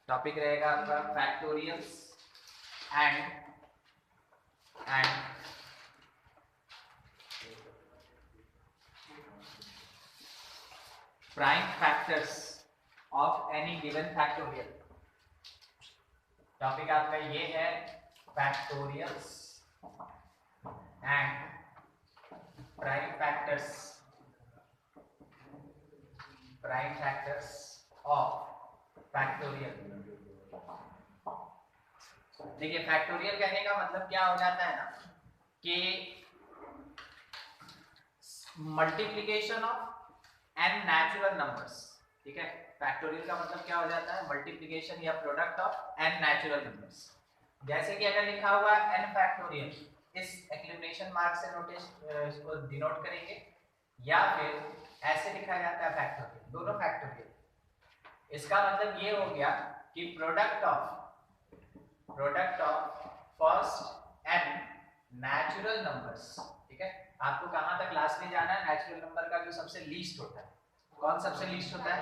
Topic रहेगा आपका factorials and prime factors of any given factorial. Topic आपका ये है factorials and prime factors of factorial. देखिए फैक्टोरियल कहने का मतलब क्या हो जाता है ना कि multiplication of N natural numbers. ठीक है, फैक्टोरियल का मतलब क्या हो जाता है, मल्टीप्लिकेशन या product of N natural numbers. जैसे कि अगर लिखा हुआ है एन फैक्टोरियल, इस एक्सक्लेमेशन मार्क से इसको डिनोट करेंगे, या फिर ऐसे लिखा जाता है फैक्टोरियल, दोनों फैक्टोरियल। इसका मतलब ये हो गया कि product of first N natural numbers. ठीक है, आपको कहां तक लास्ट में जाना है, नेचुरल नंबर का जो सबसे लीस्ट होता है। कौन सबसे लीस्ट होता है,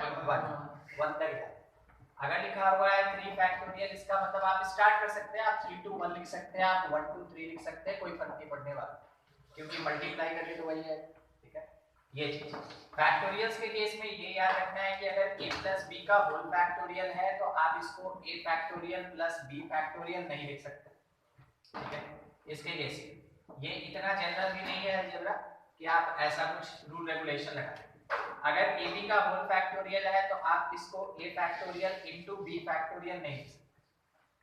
1 तक जाए। अगर लिखा हुआ है 3 फैक्टोरियल, इसका मतलब आप स्टार्ट कर सकते हैं, आप 3 to 1 लिख सकते हैं, आप 1 to 3 लिख सकते हैं, कोई फर्क नहीं पड़ने वाला, क्योंकि मल्टीप्लाई करके तो वही है। ठीक है, ये चीज फैक्टोरियल्स के केस में ये याद रखना है कि अगर a प्लस b का होल फैक्टोरियल है तो आप इसको a factorial plus b factorial नहीं लिख सकते। ठीक है, इसके केस ये इतना जनरल भी नहीं है अलजेब्रा कि आप ऐसा कुछ रूल रेगुलेशन लगा दें। अगर ab का होल फैक्टोरियल है तो आप इसको a factorial into b factorial नहीं लिख सकते।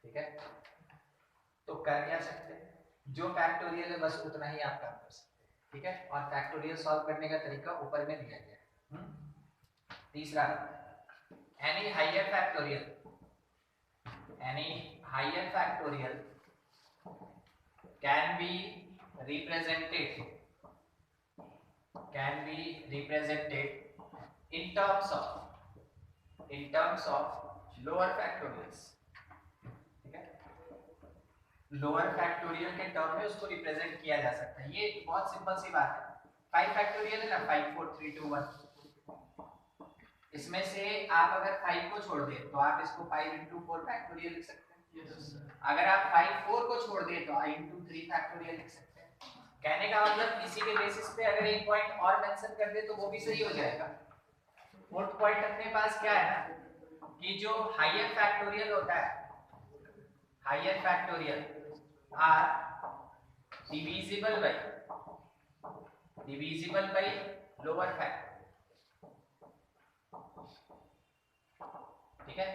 ठीक है, तो कर क्या सकते हैं, जो फैक्टोरियल है बस उतना ही आप काम कर सकते हैं। ठीक है, और फैक्टोरियल सॉल्व करने का तरीका ऊपर में दिया गया है। तीसरा, any higher factorial can be represented in terms of lower factorials। ठीक है, लोअर फैक्टोरियल के टर्म में उसको रिप्रेजेंट किया जा सकता है। ये बहुत सिंपल सी बात है। 5 फैक्टोरियल है ना, 5 4 3 2 1, इसमें से आप अगर 5 को छोड़ दें तो आप इसको 5 into 4 फैक्टोरियल लिख सकते हैं। अगर आप 5 4 को छोड़ दें तो i into 3 फैक्टोरियल लिख सकते हैं। कहने का मतलब इसी के बेसिस पे अगर एक पॉइंट और मेंशन कर दे तो वो भी सही हो जाएगा। फोर्थ पॉइंट अपने पास क्या है ना कि जो हायर फैक्टोरियल होता है, higher factorial are divisible by lower factorial. ठीक है,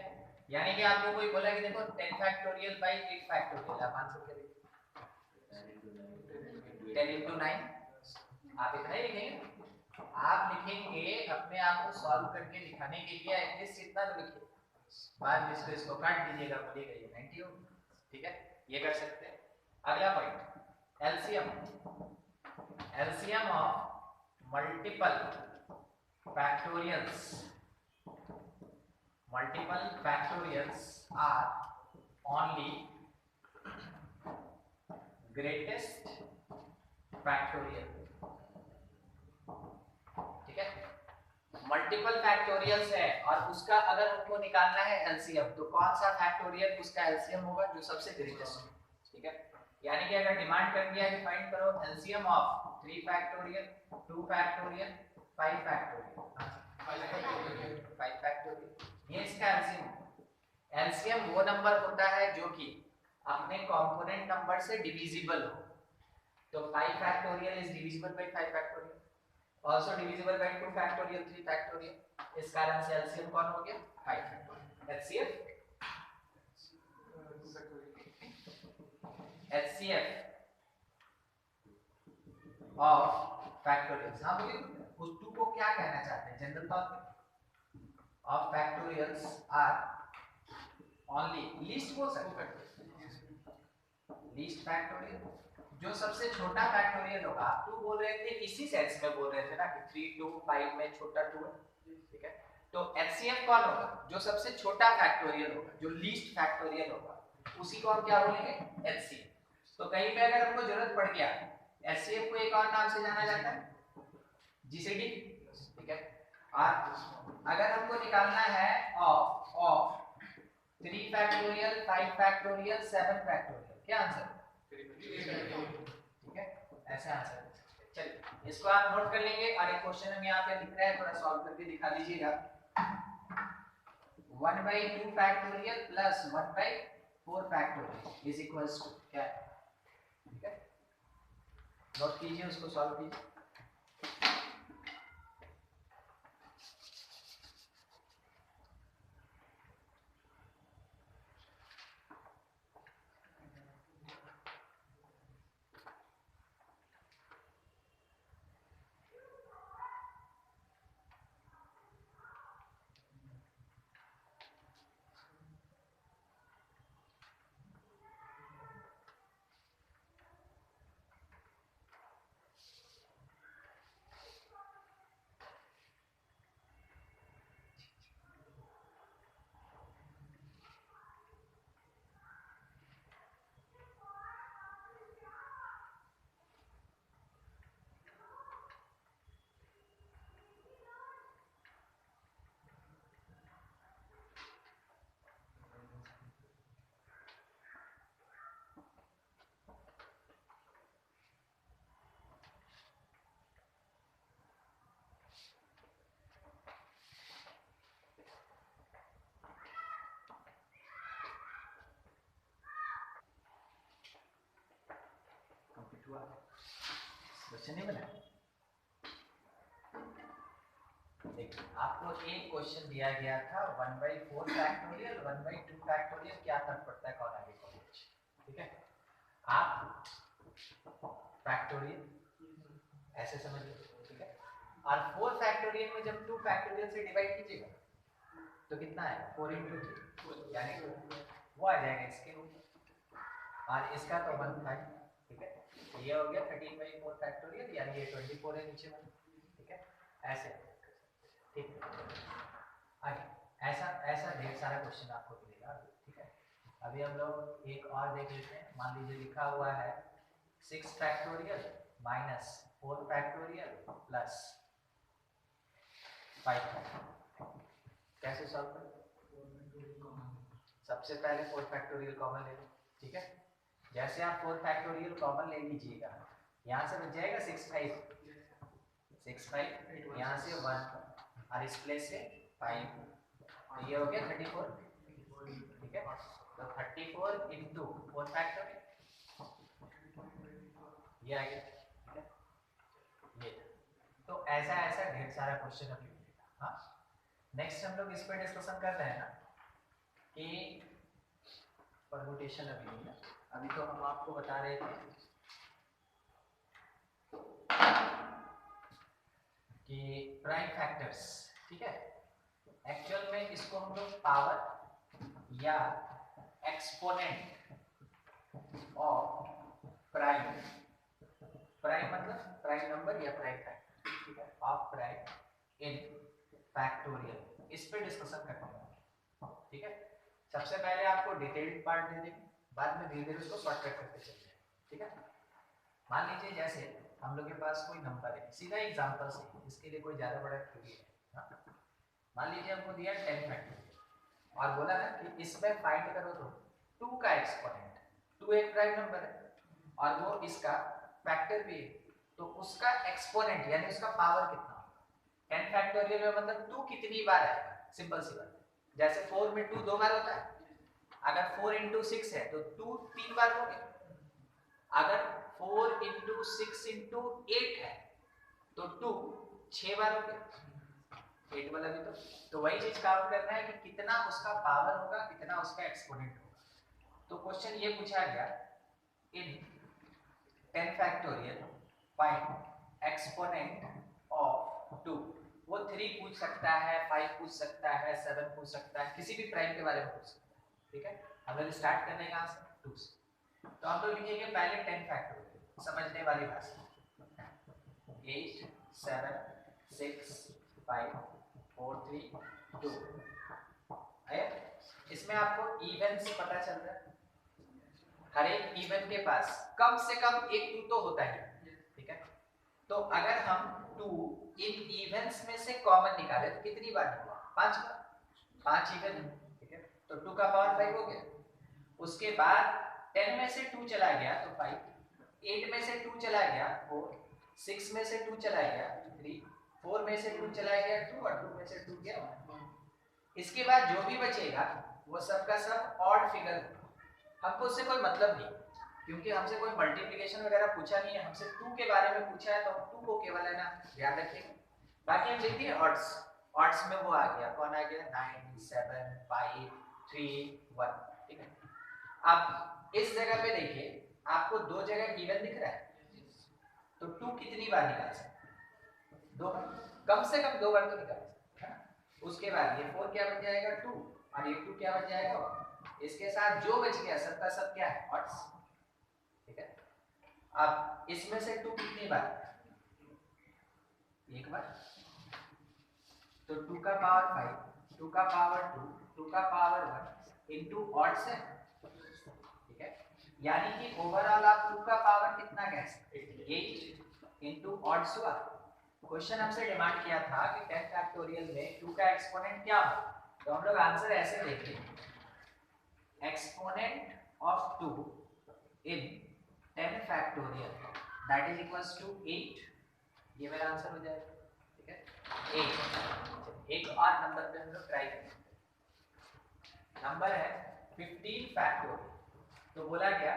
यानी कि आपको कोई बोला कि देखो 10 फैक्टोरियल बाय 8 फैक्टोरियल, आप आंसर करेंगे 10 into 9, आप इतना ही लिखेंगे। आप लिखेंगे अपने आप को सॉल्व करके दिखाने के लिए एटलीस्ट इतना तो लिखिए, बाद में इसको काट दीजिएगा, बोलिएगा ये 90 हो। ठीक है, ये कर सकते हैं। अगला point, LCM of multiple factorials are only greatest factorial. ठीक है, मल्टीपल फैक्टोरियल्स है और उसका अगर हमको निकालना है एलसीएम, तो कौन सा फैक्टोरियल उसका एलसीएम होगा, जो सबसे ग्रेटेस्ट हो। ठीक है, यानी कि अगर डिमांड कर दिया कि फाइंड करो LCM of 3 factorial 2 factorial 5 factorial, 5 factorial, ये इसका एलसीएम। एलसीएम वो नंबर होता है जो कि अपने कंपोनेंट नंबर से डिविजिबल हो। तो 5 factorial is divisible by 5 factorial, also divisible by 2 factorial 3 factorial। इस कारण से एलसीएम कौन हो गया, 5 फैक्टोरियल। HCF ऑफ फैक्टोरियल्स, हाँ बोलिए उस 2 को क्या कहना चाहते हैं जनरल तौर पे, of factorials are only, least बोल सकते हैं, लीस्ट फैक्टोरियल, जो सबसे छोटा फैक्टोरियल होगा। आप 2 बोल रहे थे, इसी सेंस में बोल रहे थे ना कि 3 2 5 में छोटा 2 है। ठीक है, तो एचसीएफ कौन होगा, जो सबसे छोटा फैक्टोरियल होगा, जो लीस्ट फैक्टोरियल होगा, उसी को हम क्या बोलेंगे, एचसीएफ। तो कहीं पे अगर हमको जरूरत पड़ गया, एचसीएफ को एक और नाम से जाना जाता है जीसीडी। ठीक है, और अगर हमको निकालना है ऑफ 3 फैक्टोरियल, 5 फैक्टोरियल, 7 फैक्टोरियल, क्या आंसर? ठीक है, ऐसा आंसर। चलिए इसको आप नोट कर लेंगे और एक क्वेश्चन हम यहाँ पे लिख रहे हैं, थोड़ा सॉल्व करके दिखा दीजिएगा। 1/2 factorial plus 1/4 factorial is equals to क्या है? ठीक है, नोट कीजिए, उसको सॉल्व कीजिए। क्वेश्चन नहीं बना? देखिए आपको एक क्वेश्चन दिया गया था 1/4 फैक्टोरियल, 1/2 फैक्टोरियल, क्या फर्क पड़ता है कौन आगे कौन पीछे? ठीक है, आप फैक्टोरियल ऐसे समझ लीजिए। ठीक है, और 4 फैक्टोरियल में जब 2 फैक्टोरियल से डिवाइड कीजिएगा तो कितना आएगा? 4 × 2, यानी वो आ जाएगा इसके ऊपर, और इसका तो 1/5। ठीक है, ये हो गया 13/4 फैक्टोरियल, यानी ये 24 है नीचे में। ठीक है, ऐसे। ठीक है, आगे ऐसा ऐसा ढेर सारा क्वेश्चन आपको मिलेगा। ठीक है, अभी हम लोग एक और देख लेते हैं। मान लीजिए लिखा हुआ है 6 factorial minus 4 factorial plus 5 factorial. कैसे सॉल्व करें? सबसे पहले 4 फैक्टोरियल कॉमन ले लो। ठीक है, जैसे आप 4 फैक्टोरियल कॉमन ले लीजिएगा, यहाँ से बच जाएगा 6 5, यहाँ से 1 और इस प्लेस से 5, तो ये हो गया 34। ठीक है, तो 34 × 4 फैक्टोरियल, ये आ गया। ठीक है, ये तो ऐसा ऐसा ढेर सारा क्वेश्चन अभी मिलेगा। हाँ, नेक्स्ट हम लोग इस पर डिस्कशन कर रहे हैं ना कि परमुटेशन अभी नहीं है, अभी तो हम आपको बता रहे थे कि प्राइम फैक्टर्स। ठीक है, एक्चुअल में इसको हम लोग पावर या एक्सपोनेंट ऑफ प्राइम, प्राइम मतलब प्राइम नंबर या प्राइम फैक्टर, ठीक है, ऑफ प्राइम इन फैक्टोरियल, इस पे डिस्कशन करते हैं। ठीक है, सबसे पहले आपको डिटेल्ड पार्ट दे देंगे, बाद में धीरे धीरे उसको शॉर्टकट करते चलते हैं। ठीक है, मान लीजिए जैसे हम लोग के पास कोई नंबर है, सीधा एग्जांपल से, इसके लिए कोई ज्यादा बड़ा थ्योरी है। मान लीजिए हमको दिया 10 फैक्टोरियल और बोला ना कि इसमें फाइंड करो तो 2 का एक्सपोनेंट, 2 एक प्राइम नंबर है और वो इसका फैक्टर भी है, तो उसका एक्सपोनेंट यानी उसका पावर कितना होगा? 10 फैक्टोरियल में मतलब 2 कितनी बार आएगा? सिंपल सी बात, जैसे 4 में 2 2 बार होता है, अगर 4 × 6 है तो 2 3 बार हो गया, अगर 4 × 6 × 8 है तो 2 6 बार हो गया, 8 वाला भी। तो वही चीज काउंट करना है कि कितना उसका पावर होगा, कितना उसका एक्सपोनेंट होगा। तो क्वेश्चन ये पूछा गया इन 10 फैक्टोरियल फाइंड एक्सपोनेंट ऑफ 2। वो 3 पूछ सकता है, 5 पूछ सकता है, 7 पूछ सकता है, किसी भी प्राइम के बारे में पूछ सकता है। ठीक है, हम लोग स्टार्ट करने कहां से? 2 से। तो हम लोग लिखेंगे पहले 10 फैक्टोरियल, समझने वाली भाषा, 8 7 6 5 4 3 2 है। इसमें आपको इवेंट्स पता चल रहा है, हर एक इवन के पास कम से कम एक 2 तो होता ही। ठीक है, तो अगर हम 2 इन इवेंट्स में से कॉमन निकाले तो कितनी बार होगा? 5 बार, 5 इवन है। ठीक है, तो 2 का पावर 5 हो गया। उसके बाद 10 में से 2 चला गया तो 5, 8 में से 2 चला गया 4, 6 में से 2 चला गया 3, 4 में से 2 चला गया 2 और 2 में से 2 गया 1। इसके बाद जो भी बचेगा वो सब का सब ऑड फिगर। हमको उससे कोई मतलब नहीं, क्योंकि हमसे कोई मल्टीप्लिकेशन वगैरह पूछा नहीं है, हमसे 2 के बारे में पूछा है तो हम 2 को केवल है ना ध्यान रखिएगा। बाकी हम देखिए ऑड्स, ऑड्स में वो आ गया, कौन आ गया 9 7 5 3 1। ठीक है, अब इस जगह पे देखिए आपको दो जगह इवन दिख रहा है, तो 2 कितनी बार निकाल सकते हैं? 2 बार, कम से कम 2 बार तो निकाल सकते हैं। उसके बाद ये 4 क्या बन जाएगा 2 और ये 2 क्या बन जाएगा 1। इसके साथ जो बच गया सब का सब क्या है ऑड्स। ठीक है, अब इसमें से 2 कितनी बार, एक बार, तो 2 का पावर 5, 2 का पावर 2, 2 का पावर 1 इनटू ऑड्स है। ठीक है, यानी कि ओवरऑल आप 2 का पावर कितना कह सकते हैं 8 इनटू ऑड्स हुआ। क्वेश्चन हमसे डिमांड किया था कि 10 फैक्टोरियल में 2 का एक्सपोनेंट क्या हो, तो हम लोग आंसर ऐसे देंगे, exponent of 2 in 10 factorial that is equals to 8। ये मेरा आंसर हो जाएगा। ठीक है, 8। एक और नंबर पे हम लोग ट्राई करेंगे, नंबर है 15 फैक्टोरियल। तो बोला गया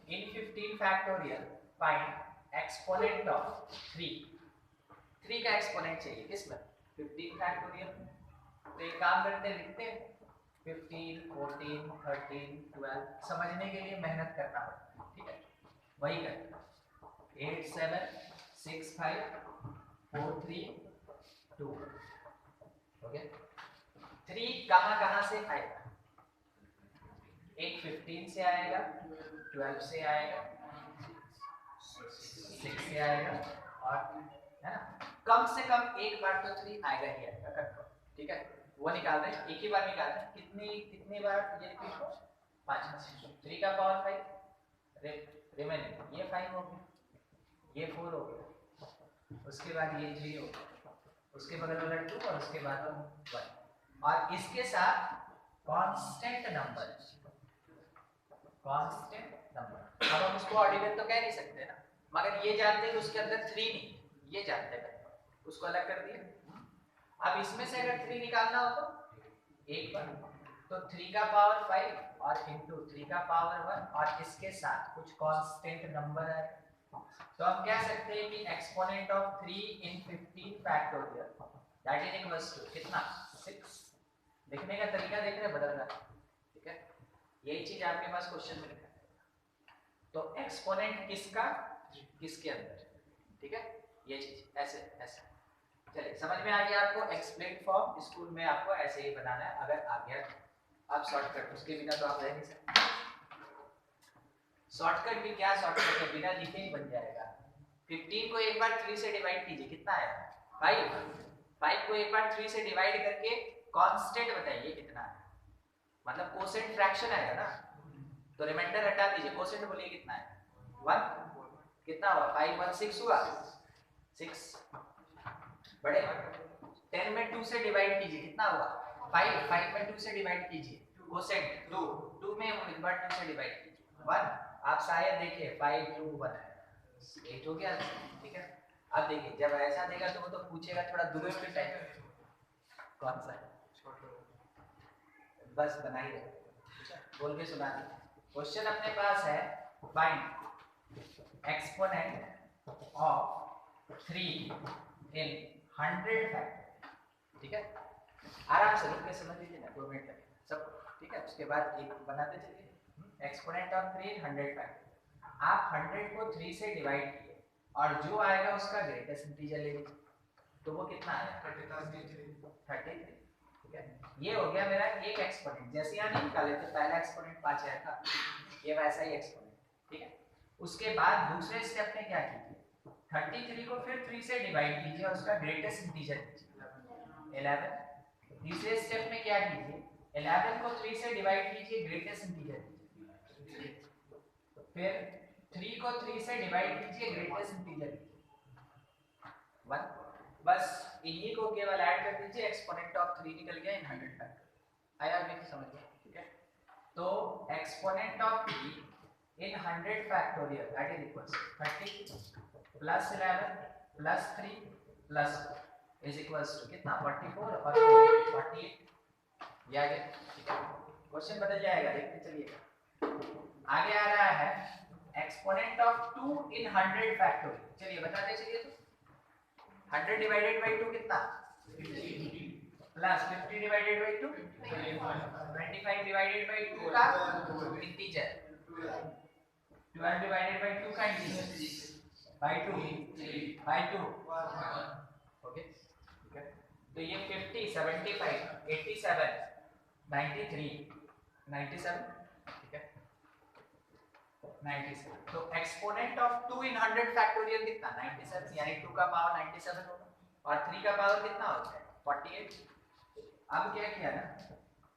इन 15 फैक्टोरियल फाइंड एक्सपोनेंट ऑफ 3 का एक्सपोनेंट चाहिए किसमें 15 फैक्टोरियल। तो एक काम करते हैं, लिखते हैं 15 14 13 12, समझने के लिए मेहनत करना पड़ता है। ठीक है, वही करते हैं 8 7 6 5 4 3 2। ओके, 3 कहाँ से आएगा, एक 15 से आएगा, 12 से आएगा, 6 से आएगा, और है ना कम से कम एक बार तो 3 आएगा ही आएगा कंफर्म। ठीक है, वो निकाल रहे हैं, एक ही बार निकाल रहे हैं, कितनी बार ये रिपीट हो 5। 3 का पावर 5 रिमेनिंग ये 5 हो गया, ये 4 हो गया, उसके बाद ये 3 हो गया, उसके बगल वाला 2 और उसके बाद 1, और इसके साथ कांस्टेंट नंबर। कांस्टेंट नंबर, अब हम उसको ऑर्डिनल तो कह नहीं सकते ना, मगर ये जानते हैं उसके अंदर 3 नहीं, ये जानते हैं, उसको अलग कर दिया। अब इसमें से अगर 3 निकालना हो तो एक बार, तो 3 का पावर 5 और इंटू 3 का पावर 1 और इसके साथ कुछ कांस्टेंट नंबर है, तो हम कह सकते हैं कि exponent of 3 in 15 factorial that is equals to कितना 6। लिखने का तरीका देख रहे हैं बदल रहा है। ठीक है, यही चीज आपके पास क्वेश्चन में लिखा है, तो एक्सपोनेंट किसका किसके अंदर। ठीक है, ये चीज ऐसे ऐसे। चलिए समझ में आ गया आपको, एक्सप्लेन फॉर्म स्कूल में आपको ऐसे ही बनाना है, अगर आ गया अब शॉर्टकट, उसके बिना तो आप रह नहीं सकते। शॉर्टकट भी क्या, शॉर्टकट के बिना लिखे ही बन जाएगा। 15 को एक बार 3 से डिवाइड कीजिए, कितना आएगा 5। 5 को एक बार 3 से डिवाइड करके कांस्टेंट बताइए कितना है, मतलब कोसेंट फ्रैक्शन आएगा ना, तो रिमाइंडर हटा दीजिए, कोसेंट बोलिए कितना है 1। कितना हुआ 5 1 6 हुआ 6 बड़े। 10 में 2 से डिवाइड कीजिए, कितना हुआ 5। 5 में 2 से डिवाइड कीजिए, कोसेंट 2। 2 में एक बार 2 से डिवाइड कीजिए 1। आप शायद देखिए 5 2 1 8 हो गया। ठीक है, अब देखिए जब ऐसा देगा तो वो तो पूछेगा थोड़ा दुरुस्त टाइप कौन सा है, बस बना ही रहे, बोल के सुना दीजिए। क्वेश्चन अपने पास है find exponent of 3 in 100 factor. ठीक है, आराम से रुक के समझ लीजिए ना, 2 मिनट लगेगा सब। ठीक है, उसके बाद एक बनाते चलिए, एक्सपोनेंट ऑफ 3 इन 100 फैक्टर। आप 100 को 3 से डिवाइड किए और जो आएगा उसका ग्रेटेस्ट इंटीजर ले लीजिए, तो वो कितना आएगा 33। ठीक है, ये हो गया मेरा एक एक्सपोनेंट, जैसे यहाँ नहीं निकाले थे पहला एक्सपोनेंट 5 आया था, ये वैसा ही एक्सपोनेंट। ठीक है, उसके बाद दूसरे स्टेप में क्या कीजिए, 33 को फिर 3 से डिवाइड कीजिए और उसका ग्रेटेस्ट इंटीजर लीजिए 11। तीसरे स्टेप में क्या कीजिए, 11 को 3 से डिवाइड कीजिए, ग्रेटेस्ट इंटीजर लीजिए, फिर 3 को 3 से डिवाइड कीजिए, ग्रेटेस्ट इंटीजर लीजिए 1। बस इन्हीं को केवल ऐड कर दीजिए, एक्सपोनेंट ऑफ 3 निकल गया इन 100 फैक्टर। आया नहीं समझ exponent of p in 100 factorial that is equals to 30 plus 11 plus 3 plus 4 is equals to कितना 44 और 48 ये आगे ठीक है क्वेश्चन बदल जाएगा देखते चलिएगा आगे आ रहा है एक्सपोनेंट ऑफ 2 इन 100 फैक्टोरियल चलिए बताते चलिए तो 100 डिवाइडेड बाय 2 कितना 50 plus 50 divided by 2 25 divided by 2 का इंटीजर 12 डिवाइडेड बाय 2 का इंटीजर बाय 2 ओके ठीक है तो ये 50 75 87 93 97 ठीक है 97 तो एक्सपोनेंट ऑफ 2 इन 100 फैक्टोरियल कितना 97 यानी 2 का पावर 97 होगा और 3 का पावर कितना होता है 48 अब क्या किया ना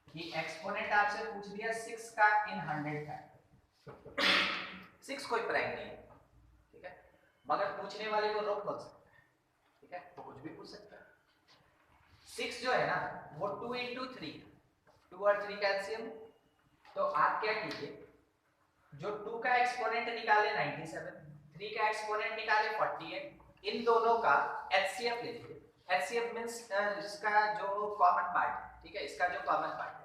कि एक्सपोनेंट आपसे पूछ दिया 6 का इन 100 फैक्टर 6 कोई प्राइम नहीं है ठीक है मगर पूछने वाले को रोक मत सकता है ठीक है तो कुछ भी पूछ सकता है 6 जो है ना वो 2 into 3 2 और 3 का एलसीएम तो आप क्या कीजिए जो 2 का एक्सपोनेंट निकाले 97 3 का एक्सपोनेंट निकाले 48 इन दोनों का एचसीएफ ले लीजिए एचसीएफ मींस इसका जो कॉमन पार्ट ठीक है इसका जो कॉमन पार्ट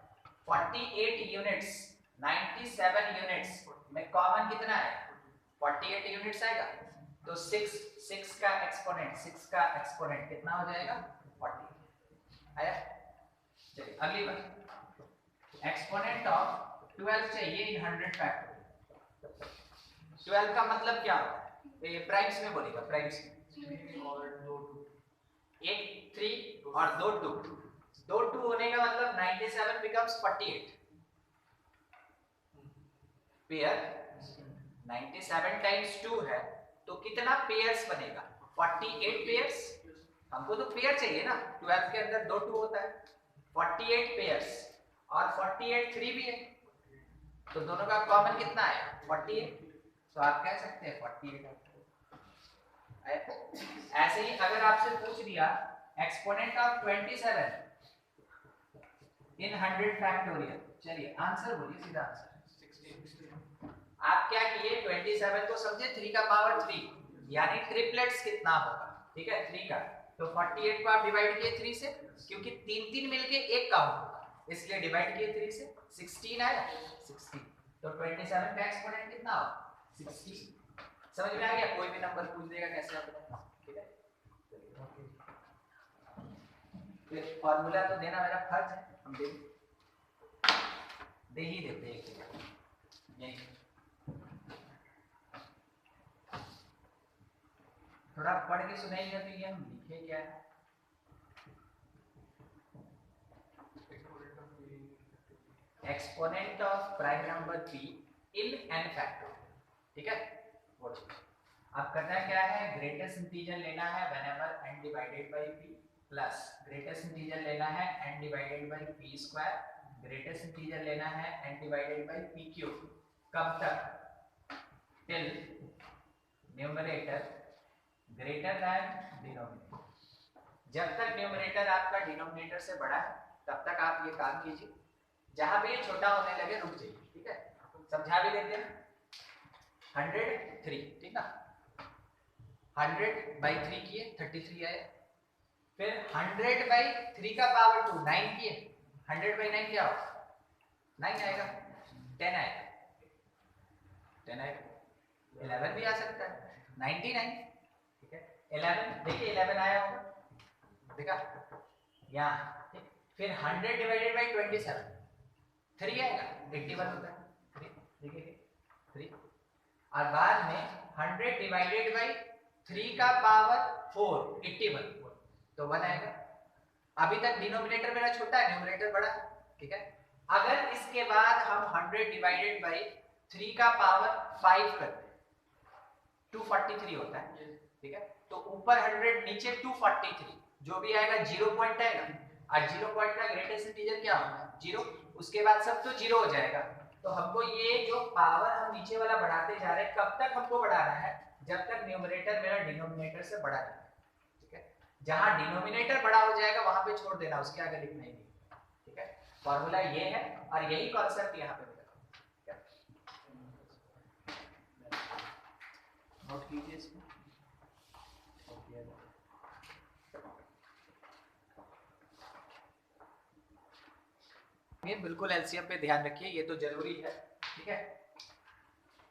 48 यूनिट्स 97 यूनिट्स में कॉमन कितना है 48 यूनिट्स आएगा तो 6 का एक्सपोनेंट कितना हो जाएगा 48 आया चलिए अगली बात एक्सपोनेंट ऑफ 12 चाहिए इन 100 फैक्टोरियल 12 का मतलब क्या होता है ये प्राइम्स में बोलेगा प्राइम्स में एक 3 और 2 होने का मतलब 97 becomes 48 पेयर 97 टाइम्स 2 है तो कितना पेयर्स बनेगा 48 पेयर्स हमको तो पेयर चाहिए ना 12 के अंदर 2 होता है 48 पेयर्स और 48 3 भी है तो दोनों का कॉमन कितना है 48 तो आप कह सकते हैं 48 ऐसे ही अगर आपसे पूछ दिया एक्सपोनेंट ऑफ 27 इन 100 फैक्टोरियल चलिए आंसर बोलिए सीधा आंसर 16 आप क्या किए 27 को समझे 3 का पावर 3 यानी ट्रिपलेट्स कितना होगा ठीक है 3 का तो 48 को आप डिवाइड किए 3 से क्योंकि 3 मिलके एक काउंट होगा इसलिए डिवाइड किए 3 से 16 आया 16 तो 27 का एक्सपोनेंट कितना होगा 16 समझ में आ गया कोई भी नंबर पूछ देगा कैसे आप ठीक है फिर फार्मूला तो देना मेरा फर्ज है हम दे ही देते हैं यही थोड़ा पढ़ के सुनाइएगा तो ये हम लिखे क्या है exponent of prime number p in n factorial ठीक है वो अब करना क्या है ग्रेटेस्ट इंटीजर लेना है whenever n divided by p plus greatest integer लेना है n divided by p square greatest integer लेना है n divided by p cube कब तक till numerator greater than denominator जब तक न्यूमरेटर आपका डिनोमिनेटर से बड़ा है तब तक आप ये काम कीजिए जहां पे ये छोटा होने लगे रुक जाइए ठीक है समझा भी देते हैं 103 ठीक ना 100 बाई 3 किए 33 आया फिर 100 बाई 3 का पावर 2 9 किए 100 बाई 9 क्या होगा 9 आएगा 10 आएगा 10 आएगा 11 भी आ सकता है 99 ठीक है 11 देखिए 11 आया होगा देखा यहाँ फिर 100 डिवाइडेड बाई 27 3 आएगा 81 होता है 3 देखिए 3 और बाद में 100 डिवाइडेड बाई 3 का पावर 4 81 तो 1 आएगा अभी तक डिनोमिनेटर मेरा छोटा है न्यूमरेटर बड़ा है ठीक है अगर इसके बाद हम 100 डिवाइडेड बाई 3 का पावर 5 करते हैं 243 होता है ठीक है तो ऊपर 100 नीचे 243 जो भी आएगा 0 पॉइंट आएगा और 0 पॉइंट का ग्रेटेस्ट इंटीजर क्या होगा 0 उसके बाद सब तो 0 हो जाएगा तो हमको ये जो पावर हम नीचे वाला बढ़ाते जा रहे हैं कब तक हमको बढ़ाना है जब तक न्यूमरेटर मेरा डिनोमिनेटर से बड़ा है ठीक है जहां डिनोमिनेटर बड़ा हो जाएगा वहां पे छोड़ देना उसके आगे लिखना ही नहीं ठीक है फॉर्मूला ये है और यही कॉन्सेप्ट यहाँ पे मिलेगा नोट कीजिए इसको। ये बिल्कुल एलसीएम पे ध्यान रखिए, ये तो जरूरी है, ठीक है।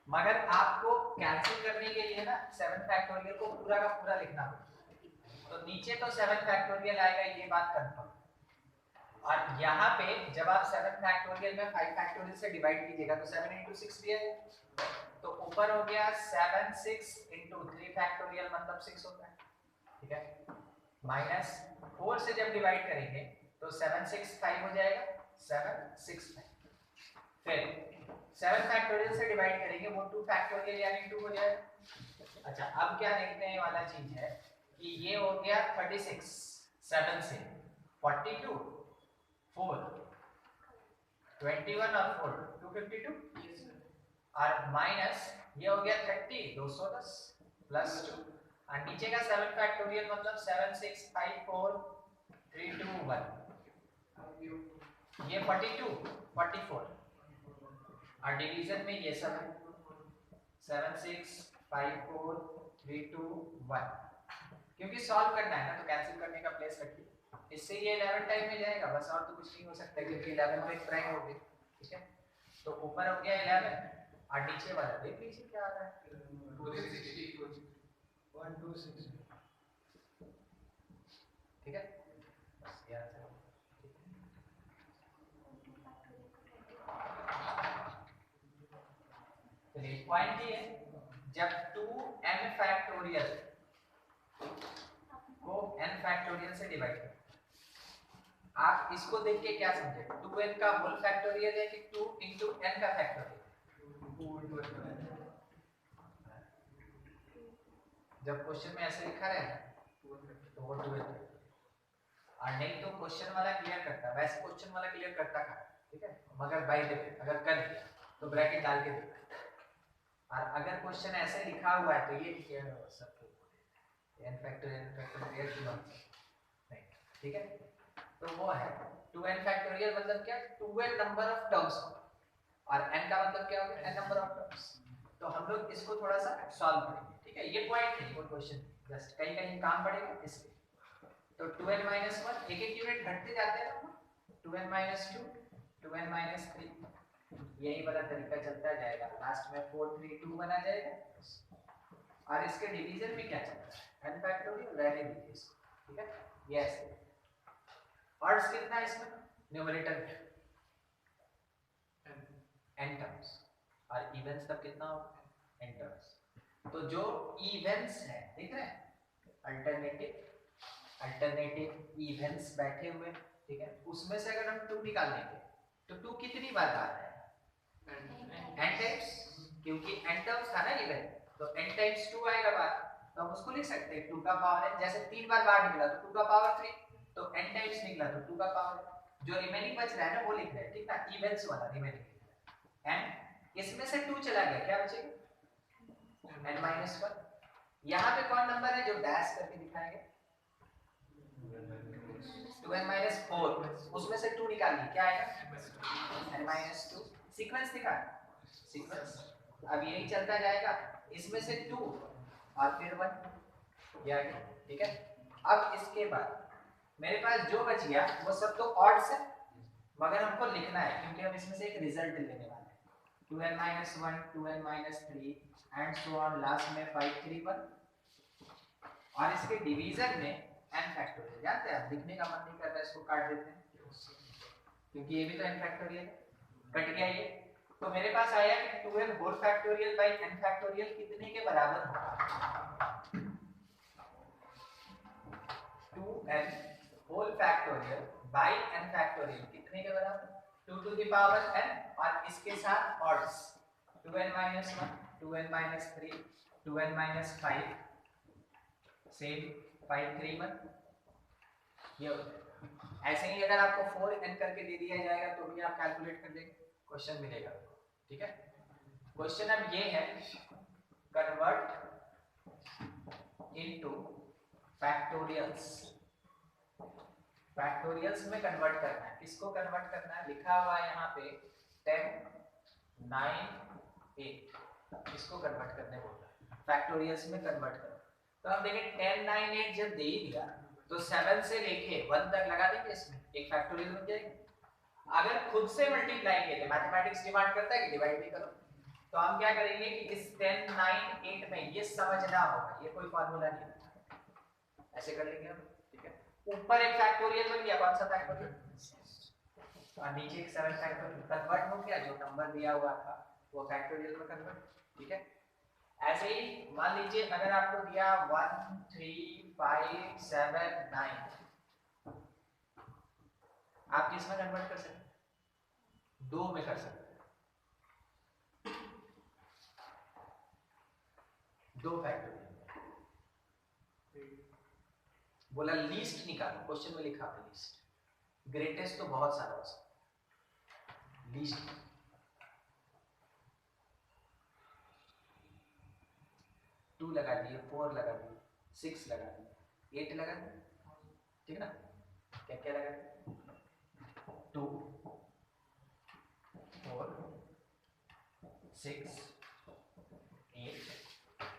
मगर आपको कैंसिल करने के लिए ना 7 फैक्टोरियल को पूरा का पूरा लिखना होगा, तो नीचे तो 7 फैक्टोरियल आएगा, ये बात कंफर्म। और यहाँ पे जब आप 7 फैक्टोरियल में 5 फैक्टोरियल से डिवाइड कीजिएगा तो 7 into 6 भी है, तो ऊपर हो गया 7 6 into 3 फैक्टोरियल मतलब 6 होता है, ठीक है। माइनस 4 से जब डिवाइड करेंगे तो 7 6 5 हो जाएगा, 7 6 5। फिर 7 फैक्टोरियल से डिवाइड करेंगे वो 2 फैक्टोरियल यानी 2 हो जाएगा। अच्छा, अब क्या देखने वाला चीज है कि ये हो गया 36 7 से 42 4 21 और 4 252 और माइनस ये हो गया 30 210 प्लस 2 और नीचे का 7 फैक्टोरियल मतलब 7 6 5 4 3 2 1 ये 42 44 और डिवीजन में ये सब है 7 6 5 4 3 2 1। क्योंकि सॉल्व करना है ना तो कैंसिल करने का प्लेस रखिए, इससे ये 11 टाइम में जाएगा बस, और तो कुछ नहीं हो सकता क्योंकि 11 में एक प्राइम हो गई, ठीक है। तो ऊपर हो गया 11 और नीचे वाला देख लीजिए क्या आ रहा है 126, ठीक है। बस याद है, चलिए पॉइंट ये जब 2n फैक्टोरियल को n फैक्टोरियल से डिवाइड करें, आप इसको देख के क्या समझे, 2n का होल फैक्टोरियल है कि 2 into n का फैक्टोरियल? जब क्वेश्चन में ऐसे लिखा रहे तो वो 2n, और नहीं तो क्वेश्चन वाला क्लियर करता, वैसे क्वेश्चन वाला क्लियर करता था, ठीक है। मगर बाय द वे अगर कर दिया तो ब्रैकेट डाल के देखो, और अगर क्वेश्चन ऐसे लिखा हुआ है तो ये लिखिए सब n फैक्टोरियल की बात नहीं, ठीक है। तो वो है 2n फैक्टोरियल मतलब क्या, 2n नंबर ऑफ टर्म्स, और n का मतलब क्या हो गया, n नंबर ऑफ टर्म्स। तो हम लोग इसको थोड़ा सा सॉल्व करेंगे, ठीक है। ये पॉइंट नहीं, वो क्वेश्चन जस्ट कहीं कहीं काम पड़ेगा इसलिए। तो 2n - 1 एक एक यूनिट घटते जाते हैं ना, 2n - 2 2n - 3, यही वाला तरीका चलता जाएगा, लास्ट में 4 3 2 बना जाएगा। और इसके डिवीजन में क्या चलता है, n फैक्टोरियल रहने दीजिए इसको, ठीक है। ये ऐसे ऑड्स कितना है इसमें, न्यूमरेटर में n टर्म्स, और इवेंट्स तब कितना होगा, n टर्म्स। तो जो इवेंट्स है दिख रहे हैं, अल्टरनेटिव इवेंट्स बैठे हुए, ठीक है, उसमें से अगर हम 2 निकाल लेंगे तो 2 कितनी बार आ रहा है, n टाइम्स, क्योंकि n टर्म्स था ना इवेंट, तो n टाइम्स 2 आएगा बाहर, तो हम उसको लिख सकते हैं 2 का पावर n, जैसे 3 बार बाहर निकला तो 2 का पावर 3, तो n टाइम्स निकला तो 2 का पावर, जो रिमेनिंग बच रहा है ना वो लिख रहे हैं, ठीक ना, इवेंट्स वाला रिमेनिंग n, इसमें से 2 चला गया, क्या बचेगा n - 1। यहाँ पे कौन नंबर है जो डैश करके दिखाएंगे, 2n - 4, उसमें से 2 निकालिए, क्या आएगा n - 2। सीक्वेंस दिखा, सीक्वेंस अब यही चलता जाएगा, इसमें से 2 और फिर 1, ये आ गया, ठीक है। अब इसके बाद मेरे पास जो बच गया वो सब तो ऑड्स है, मगर हमको लिखना है क्योंकि हम इसमें से एक रिजल्ट लेने वाले हैं, 2n - 1 2n - 3 and so on, last में 5 3 1, और इसके डिवीजन में n फैक्टोरियल, जानते हैं आप, लिखने का मन नहीं कर रहा है इसको काट देते हैं क्योंकि ये भी तो n फैक्टोरियल कट गया ये। तो मेरे पास आया कि 2n whole factorial by n factorial कितने के बराबर होगा, 2n whole factorial by n factorial कितने के बराबर, 2 to the power n, और इसके साथ odds 2n - 1 2n - 3 2n - 5 same 5 3 1, ये हो जाएगा। ऐसे ही अगर आपको 4n करके दे दिया जाएगा तो भी आप कैलकुलेट कर देंगे, क्वेश्चन मिलेगा, ठीक है। क्वेश्चन अब ये है, कन्वर्ट इनटू फैक्टोरियल्स, फैक्टोरियल्स में कन्वर्ट करना है, किसको कन्वर्ट करना है, लिखा हुआ है यहाँ पे 10 9 8, इसको कन्वर्ट करने बोल रहा है, फैक्टोरियल्स में कन्वर्ट करो। तो हम देखें 10 9 8 जब दे ही दिया तो 7 से लेके 1 तक लगा देंगे, इसमें एक फैक्टोरियल बन जाएगी। अगर खुद से मल्टीप्लाई किए तो मैथमेटिक्स डिमांड करता है कि डिवाइड भी करो, तो हम क्या करेंगे कि इस 10 9 8 में ये समझना होगा, ये कोई फार्मूला नहीं है, ऐसे कर लेंगे हम, ठीक है। ऊपर एक फैक्टोरियल बन गया, कौन सा फैक्टोरियल, और नीचे एक 7 फैक्टोरियल कन्वर्ट हो गया, जो नंबर दिया हुआ था वो फैक्टोरियल में कन्वर्ट, ठीक है। ऐसे ही मान लीजिए अगर आपको दिया 1 3 5 7 9, आप किस में कन्वर्ट कर सकते हैं, 2 में कर सकते हैं, 2 फैक्टोरियल। बोला लीस्ट निकालो, क्वेश्चन में लिखा है लीस्ट, ग्रेटेस्ट तो बहुत सारा हो सकता, लीस्ट 2 लगा दिए, 4 लगा दिए, 6 लगा दिए, 8 लगा दिए, ठीक ना। क्या क्या लगा दिए, 2 4 6 8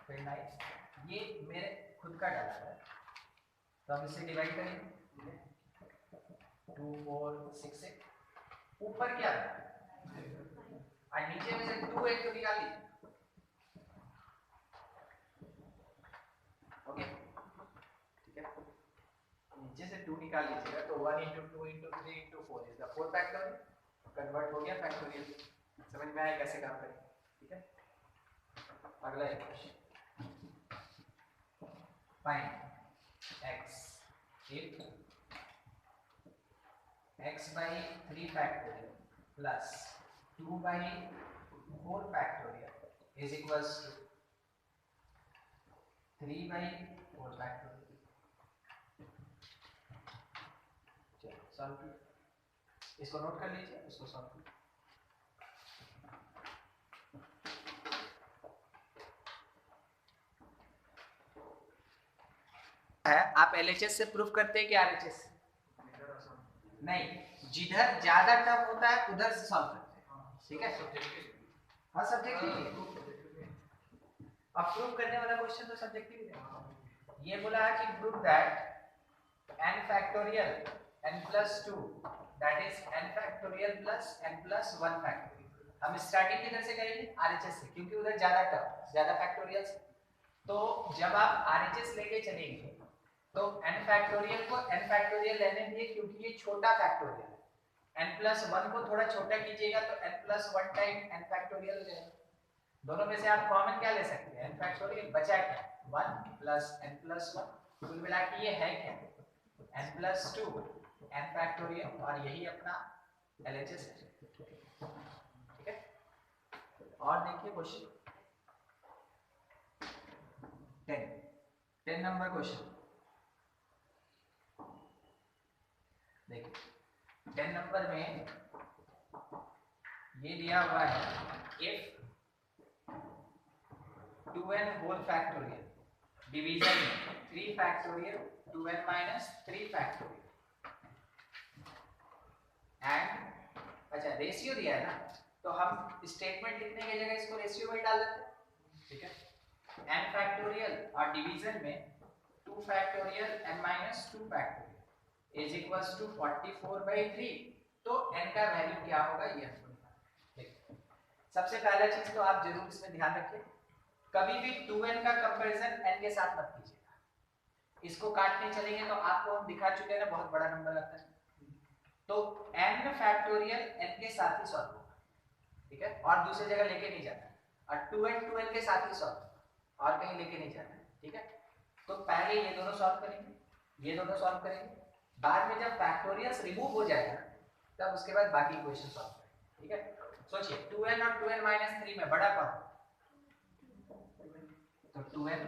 फिर 9, ये मेरे खुद का डाला है, तो हम इसे डिवाइड करेंगे, 2 4 6 6, ऊपर क्या है और नीचे में से 2 1 तो निकाल लीजिए, ओके, ठीक है। नीचे से 2 निकाल लीजिएगा तो 1 into 2 into 3 into 4 is the 4 factorial, convert हो गया फैक्टोरियल, समझ में आया कैसे काम करें, ठीक है। अगला एक question, find x if x by 3 factorial plus 2 by 4 factorial is equals to 3 by 4 factorial। चलो सॉल्व कीजिए, इसको नोट कर लीजिए, इसको सॉल्व कीजिए। है आप एलएचएस से प्रूफ करते हैं कि आरएचएस से? नहीं, जिधर ज्यादा टर्म होता है उधर से सॉल्व करते हैं, ठीक है। हाँ सब्जेक्टिव, अब प्रूफ करने वाला क्वेश्चन तो सब्जेक्टिव है। ये बोला है कि proof that n factorial n plus 2 that is n factorial plus n plus 1 factorial. हम स्टार्टिंग किधर से करेंगे, आरएचएस से, क्योंकि उधर ज्यादा टर्म ज्यादा फैक्टोरियल से। तो जब आप आरएचएस लेके चलेंगे तो n फैक्टोरियल को n फैक्टोरियल लेने दिए, क्योंकि ये छोटा फैक्टोरियल है। n plus 1 को थोड़ा छोटा कीजिएगा तो n plus 1 time n factorial हो जाएगा। दोनों में से आप कॉमन क्या ले सकते हैं, n फैक्टोरियल, बचा क्या 1 plus n plus 1, कुल मिला के ये है क्या n plus 2 n फैक्टोरियल, और यही अपना LHS है, ठीक है। और देखिए क्वेश्चन 10 नंबर क्वेश्चन देखिए, 10 नंबर में ये दिया हुआ है, if 2n whole factorial division में 3 factorial 2n minus 3 factorial and, अच्छा रेशियो दिया है ना, तो हम स्टेटमेंट लिखने की जगह इसको रेशियो में डाल देते हैं, ठीक है। n फैक्टोरियल और डिवीजन में 2 factorial n minus 2 factorial is equals to 44/3, तो n का वैल्यू क्या होगा ये हमको निकालना है। देखिए सबसे पहला चीज तो आप जरूर इसमें ध्यान रखिए, कभी भी 2n का कंपैरिजन n के साथ मत कीजिएगा, इसको काटने चलेंगे तो आपको हम दिखा चुके हैं ना बहुत बड़ा नंबर आता है, तो n फैक्टोरियल n के साथ ही सॉल्व होगा, ठीक है, और दूसरी जगह लेके नहीं जाना है, और 2n के साथ ही सॉल्व होगा और कहीं लेके नहीं जाना है, ठीक है। तो पहले ये दोनों सॉल्व करेंगे, ये दोनों सॉल्व करेंगे, बाद में जब फैक्टोरियल्स रिमूव हो जाएगा तब उसके बाद बाकी इक्वेशन सॉल्व करेंगे, ठीक है। सोचिए 2n और 2n माइनस 3 में बड़ा कौन, तो 2n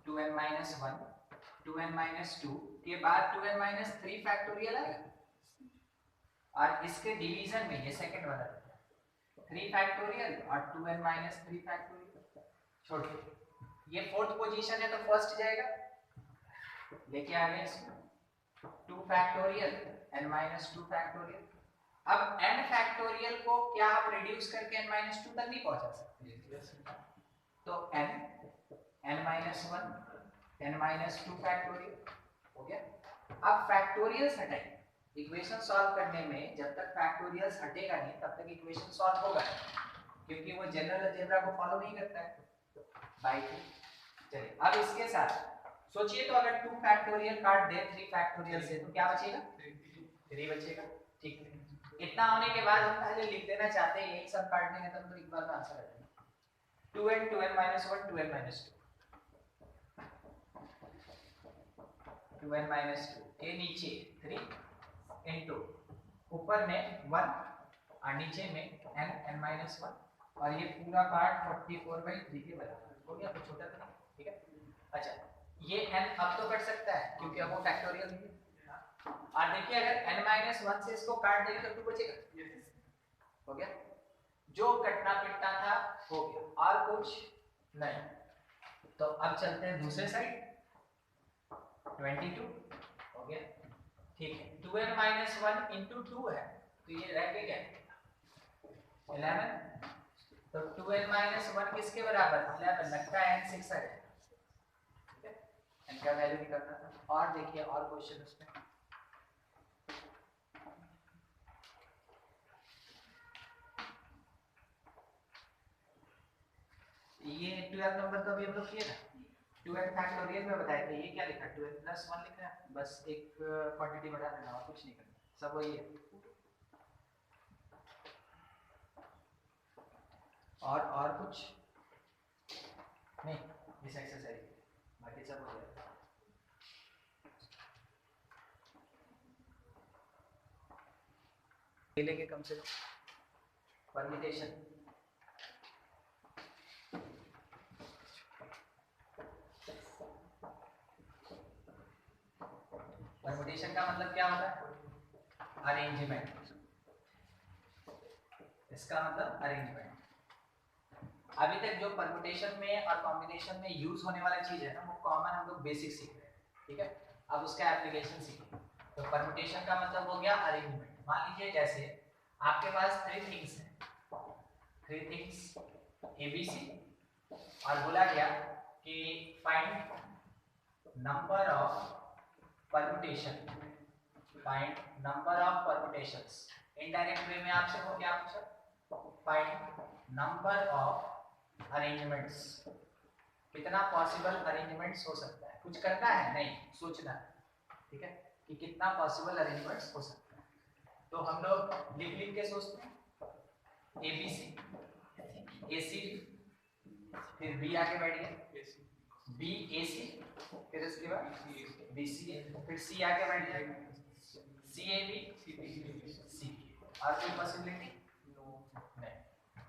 2n minus 1 2n minus 2 के बाद 2n माइनस 3 फैक्टोरियल आएगा, और इसके डिवीजन में ये सेकंड वाला 3 फैक्टोरियल और 2n माइनस 3 फैक्टोरियल, छोड़िए ये फोर्थ पोजीशन है तो फर्स्ट जाएगा, लेके आ गए इसको 2 फैक्टोरियल n माइनस 2 फैक्टोरियल। अब n फैक्टोरियल को क्या आप रिड्यूस करके n माइनस 2 तक नहीं पहुंचा सकते, तो n n minus 1 n minus 2 factorial हो गया। अब फैक्टोरियल्स हटाइए। इक्वेशन सॉल्व करने में जब तक फैक्टोरियल्स हटेगा नहीं तब तक इक्वेशन सॉल्व होगा नहीं, क्योंकि वो जनरल अलजेब्रा को फॉलो नहीं करता है बाय 2। चलिए अब इसके साथ सोचिए, तो अगर 2 फैक्टोरियल काट दे 3 फैक्टोरियल से तो क्या बचेगा? 3 बचेगा। ठीक है, इतना होने के बाद हम पहले लिख देना चाहते हैं यही सब काटने में, तब तो एक बार में आंसर आ जाएगा। 2n 2n minus 1 2n minus 2 2n minus 2 के नीचे 3 into ऊपर में 1 और नीचे में n n minus 1 और ये पूरा पार्ट 44/3 के बराबर हो गया, कुछ छोटा था। ठीक है, अच्छा ये n अब तो कट सकता है क्योंकि अब वो फैक्टोरियल है। और देखिए अगर n minus 1 से इसको काट देंगे तो 2 बचेगा। हो गया, जो कटना पिटना था हो गया और कुछ नहीं। तो अब चलते हैं दूसरे साइड। 22 हो गया, ठीक है। 2n minus 1 into 2 है तो ये रह गया 11। तो 2n minus 1 किसके बराबर? 11 लगता है n 6 है। ठीक है, n का वैल्यू निकालना था। और देखिए और क्वेश्चन उसमें ये 12 नंबर तो अभी हम लोग किए ना, 2n फैक्टोरियल में बताए थे। ये क्या लिखा? 2n plus 1 लिख रहा है, बस एक क्वांटिटी बढ़ा देना और कुछ नहीं करना, सब वही है। और कुछ नहीं इस एक्सरसाइज, बाकी सब हो जाएगा। लेके कम से कम परम्यूटेशन परम्यूटेशन का मतलब क्या होता है? अरेंजमेंट। इसका मतलब अरेंजमेंट। अभी तक जो परम्यूटेशन में और कॉम्बिनेशन में यूज होने वाला चीज है ना, वो कॉमन हम लोग बेसिक सीख रहे हैं। ठीक है, अब उसका एप्लीकेशन सीखें। तो परम्यूटेशन का मतलब हो गया अरेंजमेंट। मान लीजिए जैसे आपके पास 3 थिंग्स हैं, 3 थिंग्स ABC, और बोला गया कि find number of permutation, find number of permutations. Indirect way में आपसे वो क्या पूछा? फाइंड नंबर ऑफ अरेंजमेंट्स, कितना पॉसिबल अरेंजमेंट्स हो सकता है। कुछ करना है नहीं, सोचना है। ठीक है, कि कितना पॉसिबल अरेंजमेंट्स हो सकता है। तो हम लोग लिख लिख के सोचते हैं ABC AC, फिर B आके बैठ गया BAC, फिर इसके बाद BCA, फिर C आके बैठ जाएगा CAB C। और कोई पॉसिबिलिटी नहीं।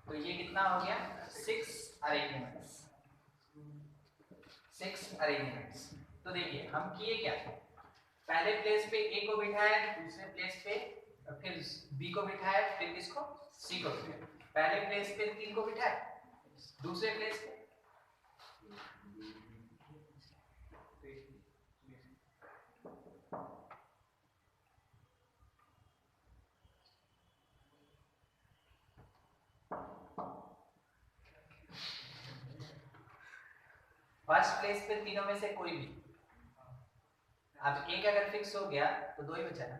तो ये कितना हो गया? 6 अरेंजमेंट्स, 6 अरेंजमेंट्स। तो देखिए हम किए क्या, पहले प्लेस पे A को बिठाया, दूसरे प्लेस पे फिर B को बिठाया, फिर किसको? C को बिठाया। पहले प्लेस पे 3 को बिठाया, दूसरे प्लेस पे फर्स्ट प्लेस पे तीनों में से कोई भी। अब एक अगर फिक्स हो गया तो 2 ही बचा ना,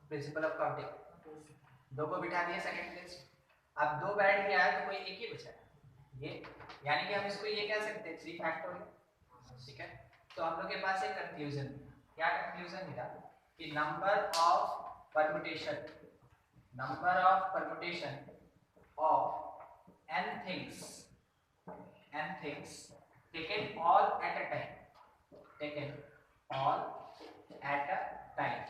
प्रिंसिपल ऑफ काउंटिंग। 2 को बिठा दिया सेकंड प्लेस, अब 2 बैठ गया तो कोई एक ही बचा ये, यानी कि हम इसको ये कह सकते हैं 3 फैक्टोरियल। ठीक है, तो हम लोग के पास एक कंक्लूजन, क्या कंक्लूजन मिला कि number of permutation, number of permutation of n things taken all at a time, taken all at a time,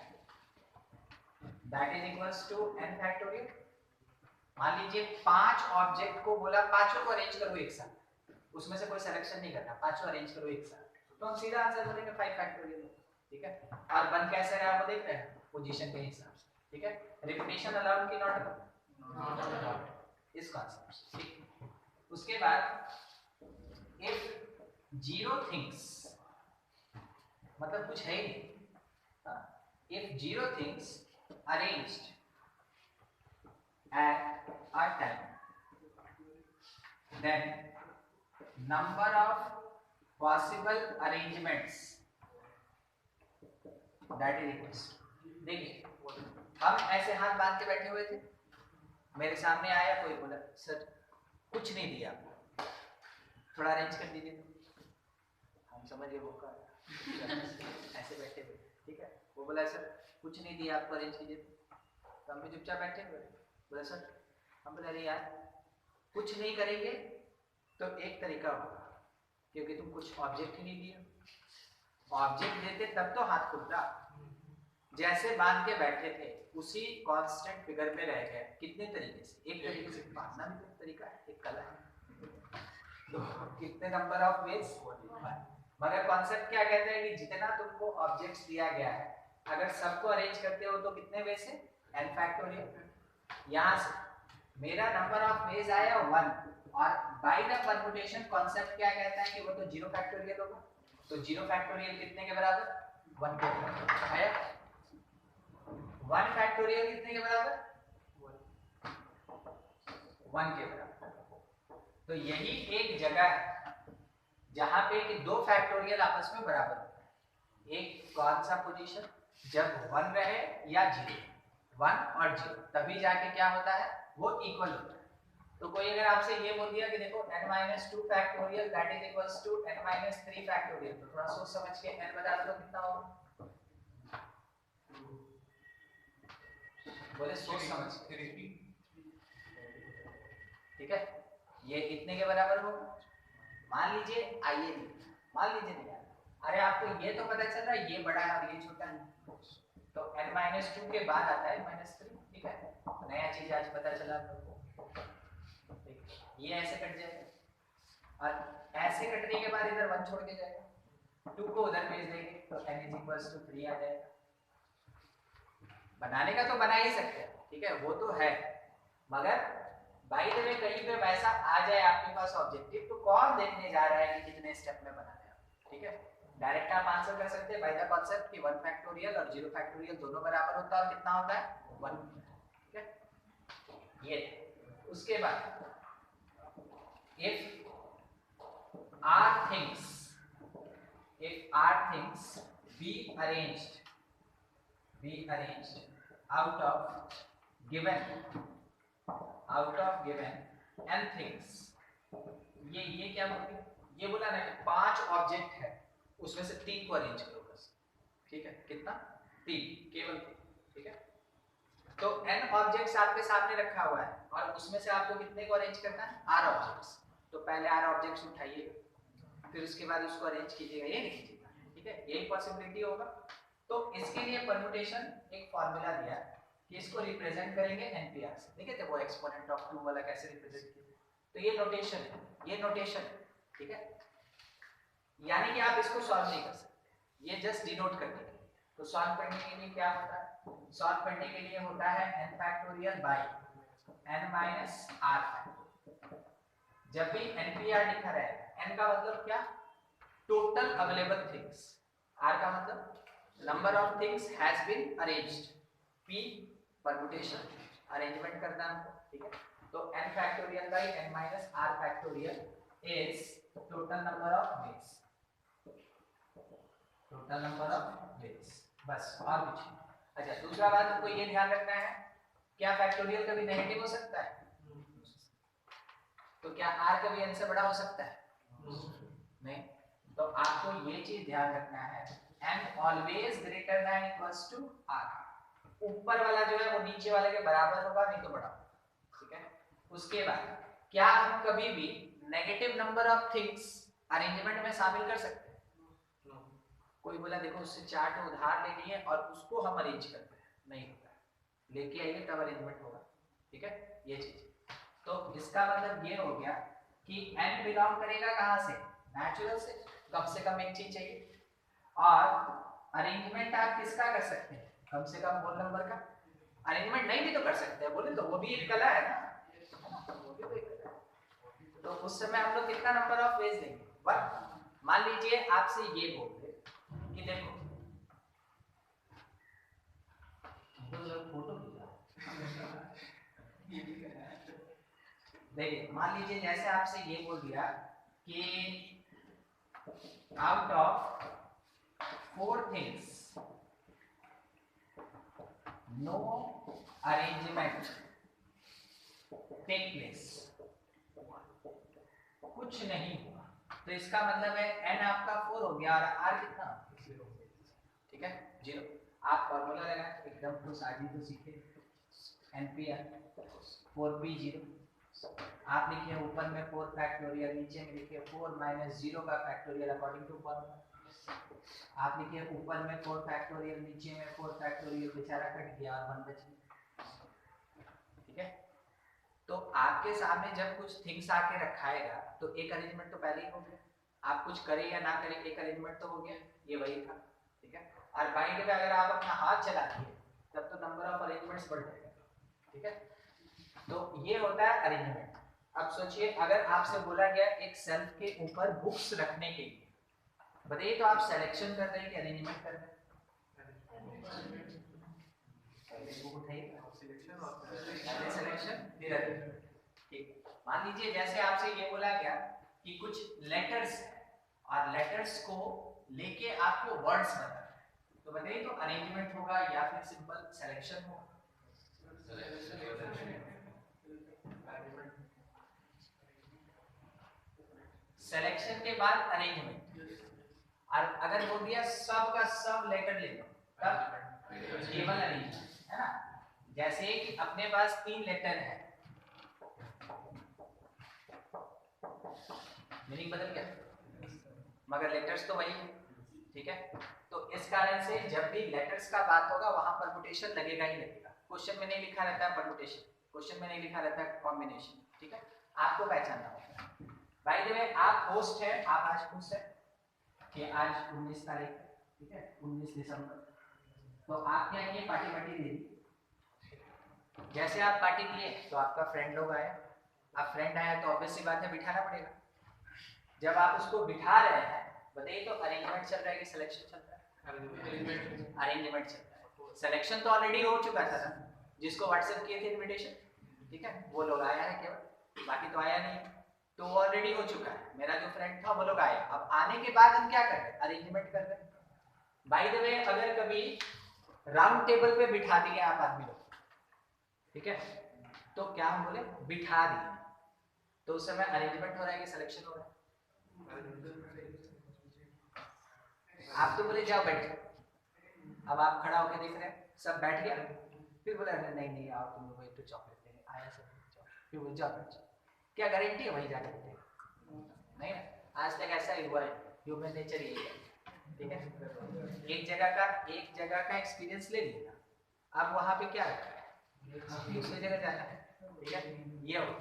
that is equals to n factorial। मान लीजिए 5 ऑब्जेक्ट को बोला, पांचों को अरेंज करो एक साथ, उसमें से कोई सिलेक्शन नहीं करना, पांचों अरेंज करो एक साथ, तो हम सीधा आंसर बोलेंगे 5 फैक्टोरियल। ठीक है, और बन कैसे रहा वो देख रहे हैं, पोजीशन के हिसाब से। ठीक है, रिपीटेशन अलाउड की नॉट अलाउड? नॉट अलाउड, इस कांसेप्ट से। ठीक, उसके बाद इफ 0 थिंग्स, मतलब कुछ है ही नहीं, if 0 things arranged at a time, then number of possible arrangements that is equals. देखिए हम ऐसे हाथ बांध के बैठे हुए थे, मेरे सामने आया कोई, बोला सर कुछ नहीं दिया, थोड़ा अरेंज कर दीजिए। हम समझ गए वो का ऐसे बैठे हुए, ठीक है। वो बोला सर कुछ नहीं दिया आपको, अरेंज कीजिए। तो हम भी चुपचाप बैठे हुए, बोला सर, हम बोले अरे यार कुछ नहीं करेंगे तो एक तरीका होगा, क्योंकि तुम कुछ ऑब्जेक्ट ही नहीं दिया, ऑब्जेक्ट देते तब तो हाथ खुलता। जैसे बांध के बैठे थे उसी कांस्टेंट फिगर में रह गए। कितने तरीके से? एक तरीके से बांधना भी तो तरीका है, एक कला है। तो कितने नंबर ऑफ वेज? मगर कॉन्सेप्ट क्या कहते हैं कि जितना तुमको ऑब्जेक्ट्स दिया गया है, अगर सबको अरेंज करते हो तो कितने वे से? n factorial. यहाँ से मेरा नंबर ऑफ वेज आया 1, और बाय द परम्यूटेशन कॉन्सेप्ट क्या कहता है कि वो तो 0 फैक्टोरियल होगा। तो 0 फैक्टोरियल कितने के बराबर? 1 के बराबर है। 1 फैक्टोरियल कितने के बराबर? 1 के बराबर। तो यही एक जगह है जहां पे कि 2 फैक्टोरियल आपस में बराबर होता है। एक कौन सा पोजीशन? जब 1 रहे या 0, 1 और 0, तभी जाके क्या होता है, वो इक्वल होता है। तो कोई अगर आपसे ये बोल दिया कि देखो n-2 factorial that is equals to n-3 factorial, तो थोड़ा सोच समझ के n बता दो कितना होगा। बोले सोच समझ के, ठीक है। ये कितने के बराबर होगा? मान लीजिए आइए नहीं, मान लीजिए नहीं यार, अरे आपको ये तो पता चल रहा है ये बड़ा है और ये छोटा है, तो n-2 के बाद आता है -3, ठीक है। नया चीज आज पता चला हम लोग को। ये ऐसे कट जाएगा और ऐसे कटने के बाद इधर 1 छोड़ के जाएगा, 2 को उधर भेज देंगे तो n = 3 आ जाएगा। बनाने का तो बना ही सकते हैं, ठीक है, वो तो है। मगर बाई द वे कहीं पे वैसा आ जाए आपके पास ऑब्जेक्टिव, तो कौन देखने जा रहा है कि कितने स्टेप में बनाना है, ठीक है। डायरेक्ट आप आंसर कर सकते हैं बाय द कांसेप्ट कि 1 फैक्टोरियल और 0 फैक्टोरियल दोनों बराबर होता है, और कितना होता है? 1, ठीक है। ये उसके बाद if are things be arranged out of given n things, ये क्या बोल रही है? ये बोला ना 5 ऑब्जेक्ट है, उसमें से 3 को अरेंज करो बस, ठीक है। कितना? 3, केवल 3, ठीक है। तो n ऑब्जेक्ट्स आपके सामने रखा हुआ है और उसमें से आपको कितने को अरेंज करना है? r objects. तो पहले r ऑब्जेक्ट्स उठाइए, फिर उसके बाद उसको अरेंज कीजिएगा, ये नहीं कीजिएगा, ठीक है। यही पॉसिबिलिटी होगा। तो इसके लिए परम्यूटेशन एक फार्मूला दिया कि इसको रिप्रेजेंट करेंगे npr से। देखे थे वो एक्सपोनेंट ऑफ 2 वाला कैसे रिप्रेजेंट किया? तो ये नोटेशन है, ये नोटेशन है, ठीक है। यानी कि आप इसको सॉल्व नहीं कर सकते, ये जस्ट डिनोट करने के लिए। तो सॉल्व करने के लिए क्या होता है? सॉल्व करने के लिए होता है n factorial by n minus r factorial. जब भी npr लिखा रहेगा, n का मतलब क्या? टोटल अवेलेबल थिंग्स, r का मतलब number of things has been arranged, p permutation, arrangement करना हमको, ठीक है। तो n factorial by n minus r factorial is total number of ways, total number of ways, बस और कुछ नहीं। अच्छा, दूसरा बात हमको ये ध्यान रखना है, क्या फैक्टोरियल कभी नेगेटिव हो सकता है? तो क्या r कभी n से बड़ा हो सकता है? नहीं। तो आपको ये चीज ध्यान रखना है, n always greater than equals to r। ऊपर वाला जो है वो नीचे वाले के बराबर होगा, नहीं तो बड़ा, ठीक है। उसके बाद क्या हम कभी भी negative number of things arrangement में शामिल कर सकते हैं? कोई बोला देखो उससे चार्ट उधार लेनी है और उसको हम अरेंज करते हैं, नहीं होता है, लेके आइए तब अरेंजमेंट होगा, ठीक है। ये चीज, तो इसका मतलब ये हो गया कि n बिलोंग करेगा कहां से? नेचुरल से कम एक चीज चाहिए। और अरेंजमेंट आप किसका कर सकते हैं? कम से कम होल नंबर का। अरेंजमेंट नहीं भी तो कर सकते हैं, बोले तो वो भी एक कला है ना, वो भी तो एक कला है। तो उस समय हम लोग कितना नंबर ऑफ वेज देंगे? 1। मान लीजिए आपसे ये बोल दे कि देखो फोटो देखिए, मान लीजिए जैसे आपसे ये बोल दिया कि out of 4 things no arrangement take place, कुछ नहीं हुआ, तो इसका मतलब है n आपका 4 हो गया और r कितना, 0, ठीक है 0। आप फॉर्मूला लगाएं एकदम तो साजी तो सीखे, NPR 4p0, आप लिखिए ऊपर में 4 फैक्टोरियल, नीचे में लिखिए 4 माइनस 0 का फैक्टोरियल अकॉर्डिंग टू फॉर्मूला। आप लिखिए ऊपर में 4 फैक्टोरियल, नीचे में 4 फैक्टोरियल, बेचारा कट गया और 1 बच गया, ठीक है। तो आपके सामने जब कुछ थिंग्स आके रखाएगा तो एक अरेंजमेंट तो पहले ही हो गया, आप कुछ करें या ना करें एक अरेंजमेंट तो हो गया, ये वही था, ठीक है। और बाइंड में अगर आप अपना हाथ चलाते हैं तब तो नंबर ऑफ अरेंजमेंट्स बढ़ जाएगा, ठीक है। तो ये होता है अरेंजमेंट। अब सोचिए अगर आपसे बोला गया एक सेल्फ के ऊपर बुक्स रखने के लिए, बताइए तो आप सिलेक्शन कर रहे हैं कि अरेंजमेंट कर रहे हैं? बुक उठाइए, सिलेक्शन फिर अरेंजमेंट, ठीक। मान लीजिए जैसे आपसे ये बोला गया कि कुछ लेटर्स और लेटर्स को लेके आपको वर्ड्स बताना है, तो बताइए तो अरेंजमेंट होगा या फिर सिंपल सिलेक्शन होगा? सिलेक्शन के बाद अरेंजमेंट, और अगर बोल दिया सब का सब लेटर ले लो तब केवल अरेंजमेंट, है ना। जैसे कि अपने पास 3 लेटर है, मीनिंग बदल गया मगर लेटर्स तो वही है, ठीक है। तो इस कारण से जब भी लेटर्स का बात होगा वहां परमुटेशन लगेगा ही लगेगा। क्वेश्चन में नहीं लिखा रहता है परमुटेशन, क्वेश्चन में नहीं लिखा रहता है कॉम्बिनेशन, ठीक है, आपको पहचानना होगा। बाय द वे आप होस्ट है, आप आज खुश है कि आज 19 तारीख, ठीक है 19 दिसंबर, तो आप क्या किए पार्टी वार्टी दे दी। जैसे आप पार्टी दिए तो आपका फ्रेंड लोग आए, आप फ्रेंड आया तो ऑब्वियस सी बात है बिठाना पड़ेगा। जब आप उसको बिठा रहे हैं बताइए तो अरेंजमेंट चल रहा है कि सिलेक्शन चल रहा है? अरेंजमेंट चल रहा है। सिलेक्शन तो ऑलरेडी हो चुका था ना, जिसको व्हाट्सएप किए थे इनविटेशन, ठीक है वो लोग आया है केवल, बाकी तो आया नहीं, तो वो ऑलरेडी हो चुका है। मेरा जो फ्रेंड था वो लोग आए, अब आने के बाद हम क्या कर रहे हैं, अरेंजमेंट कर रहे हैं। बाय द वे अगर कभी राउंड टेबल पे बिठा दिए आप आदमी लोग, ठीक है, तो क्या हम बोले बिठा दिए, तो उस समय अरेंजमेंट हो रहा है कि सिलेक्शन हो रहा है? आप तो बोले जाओ बैठो, अब आप खड़ा होकर देख रहे हैं सब बैठ गया, फिर बोला नहीं नहीं आओ तुम लोग एक तो चॉकलेट लेने आया सब, फिर बोले जाओ बैठ, क्या गारंटी है वही जाकर बैठे? नहीं ना, आज तक ऐसा ही हुआ है, ह्यूमन नेचर यही है, ठीक है। एक जगह का एक्सपीरियंस ले लिया, अब वहां पे क्या रखा है, दूसरी जगह जाना है, ठीक है ये हो।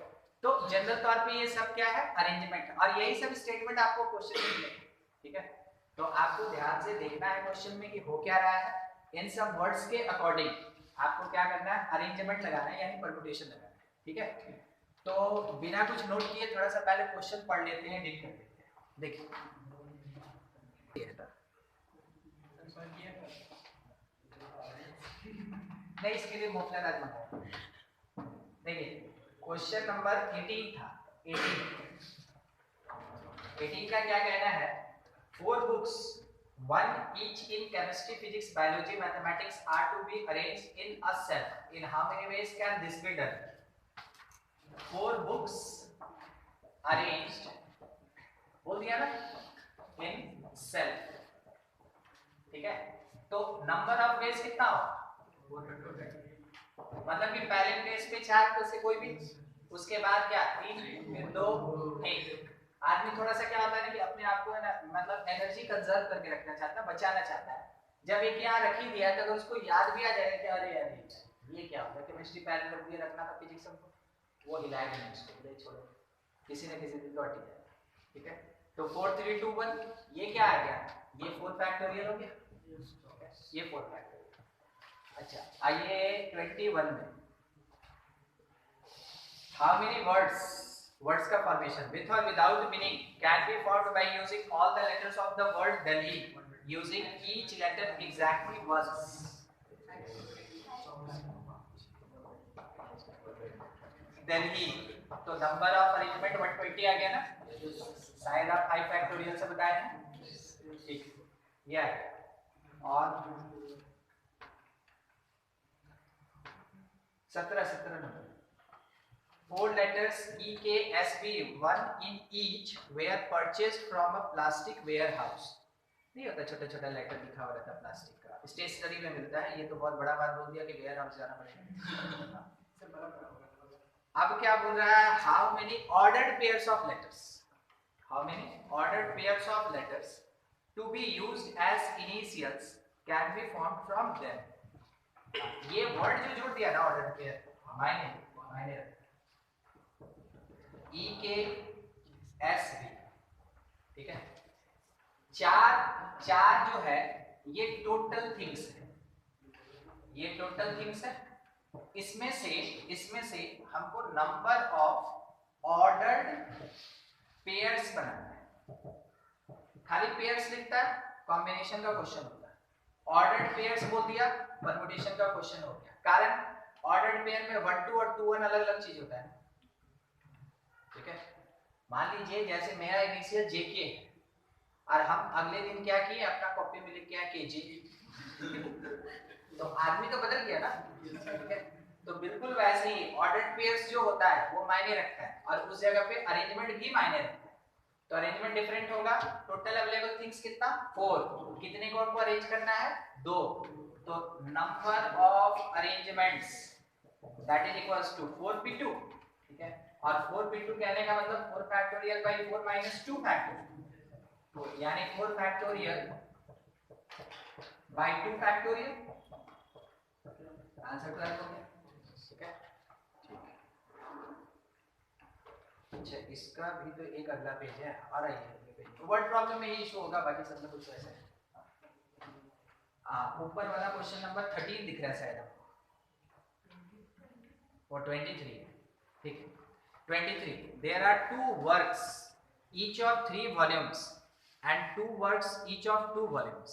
तो जनरल तौर पे ये सब क्या है अरेंजमेंट, और यही सब स्टेटमेंट आपको क्वेश्चन में मिलेंगे, ठीक है। तो आपको ध्यान से देखना है क्वेश्चन में कि हो क्या रहा है, इन सब वर्ड्स के अकॉर्डिंग आपको क्या करना है, अरेंजमेंट लगाना है यानी परमुटेशन लगाना है, ठीक है। तो बिना कुछ नोट किए थोड़ा सा पहले क्वेश्चन पढ़ लेते हैं, डील कर लेते हैं। देखिए नहीं इसके लिए मोफलर आज मंगाया, देखिए क्वेश्चन नंबर 18 था, 18 का क्या कहना है, 4 books, one each in chemistry, physics, biology, mathematics are to be arranged in a shelf. In how many ways can this be done? 4 books arranged, बोल दिया ना, in shelf, ठीक है। तो नंबर ऑफ वेज कितना होगा, मतलब कि पहले पेज पे 4 में से कोई भी, उसके बाद क्या 3, फिर 2, 1। आदमी थोड़ा सा क्या होता है ना कि अपने आप को है ना मतलब एनर्जी कंजर्व करके रखना चाहता है, बचाना चाहता है। जब एक यहाँ रख ही दिया तो अगर उसको याद भी आ जाएगा कि अरे यार ये क्या होगा, केमिस्ट्री पहले रख दिया, रखना था फिजिक्स हमको, वो हिलाएगा नहीं उसको, बोले छोड़ो किसी न किसी दिन तो हट जाएगा, ठीक है। तो 4 3 2 1 ये क्या आ गया, ये 4 फैक्टोरियल हो गया, ये 4 फैक्टोरियल। अच्छा आइए 21 में, how many words का formation with or without meaning can be formed by using all the letters of the word Delhi, using each letter exactly once. Delhi, तो number of arrangement 120 आ गया ना, शायद आप 5 फैक्टोरियल से बताए हैं, ठीक, ये आ गया। और 17 number, 4 letters EKSB, one in each, were purchased from a plastic warehouse। नहीं होता छोटा छोटा लेटर लिखा हुआ रहता प्लास्टिक का, स्टेशनरी में मिलता है। ये तो बहुत बड़ा बात बोल दिया कि वेयर हाउस जाना पड़ेगा। अब क्या बोल रहा है, how many ordered pairs of letters, how many ordered pairs of letters to be used as initials can be formed from them. ये वर्ड जो जोड़ दिया ना ऑर्डर्ड पेयर, मायने EKSB, ठीक है। चार जो है ये टोटल थिंग्स है, ये टोटल थिंग्स है। इसमें से हमको नंबर ऑफ ऑर्डर्ड पेयर्स बनाना है। खाली पेयर्स लिखता है, कॉम्बिनेशन का क्वेश्चन होता है। ऑर्डर्ड पेयर्स बोल दिया, परम्यूटेशन का क्वेश्चन हो गया। कारण ऑर्डर्ड पेयर में 1 2 और 2 1 अलग अलग चीज होता है, ठीक है। मान लीजिए जैसे मेरा इनिशियल JK है और हम अगले दिन क्या किए, अपना कॉपी में लिख के आए KJ तो आदमी तो बदल गया ना, ठीक है। तो बिल्कुल वैसे ही ऑर्डर्ड पेयर्स जो होता है वो मायने रखता है और उस जगह पे अरेंजमेंट भी मायने रखता है। तो अरेंजमेंट डिफरेंट होगा। टोटल अवेलेबल थिंग्स कितना, 4। कितने को आपको अरेंज करना है, 2। तो number of arrangements that is equals to 4p2, ठीक है। और 4p2 कहने का मतलब 4 फैक्टोरियल बाय 4 माइनस 2 फैक्टोरियल, तो यानी 4 factorial by 2 factorial, answer clear हो गया, ठीक है। अच्छा, इसका भी तो एक अगला पेज है, आ रहा है वर्ड प्रॉब्लम में ये इशू होगा, बाकी सब में कुछ वैसा है। ऊपर वाला क्वेश्चन नंबर 13 दिख रहा है शायद आपको, और 23, ठीक है। 23, there are 2 works each of 3 volumes and 2 works each of 2 volumes.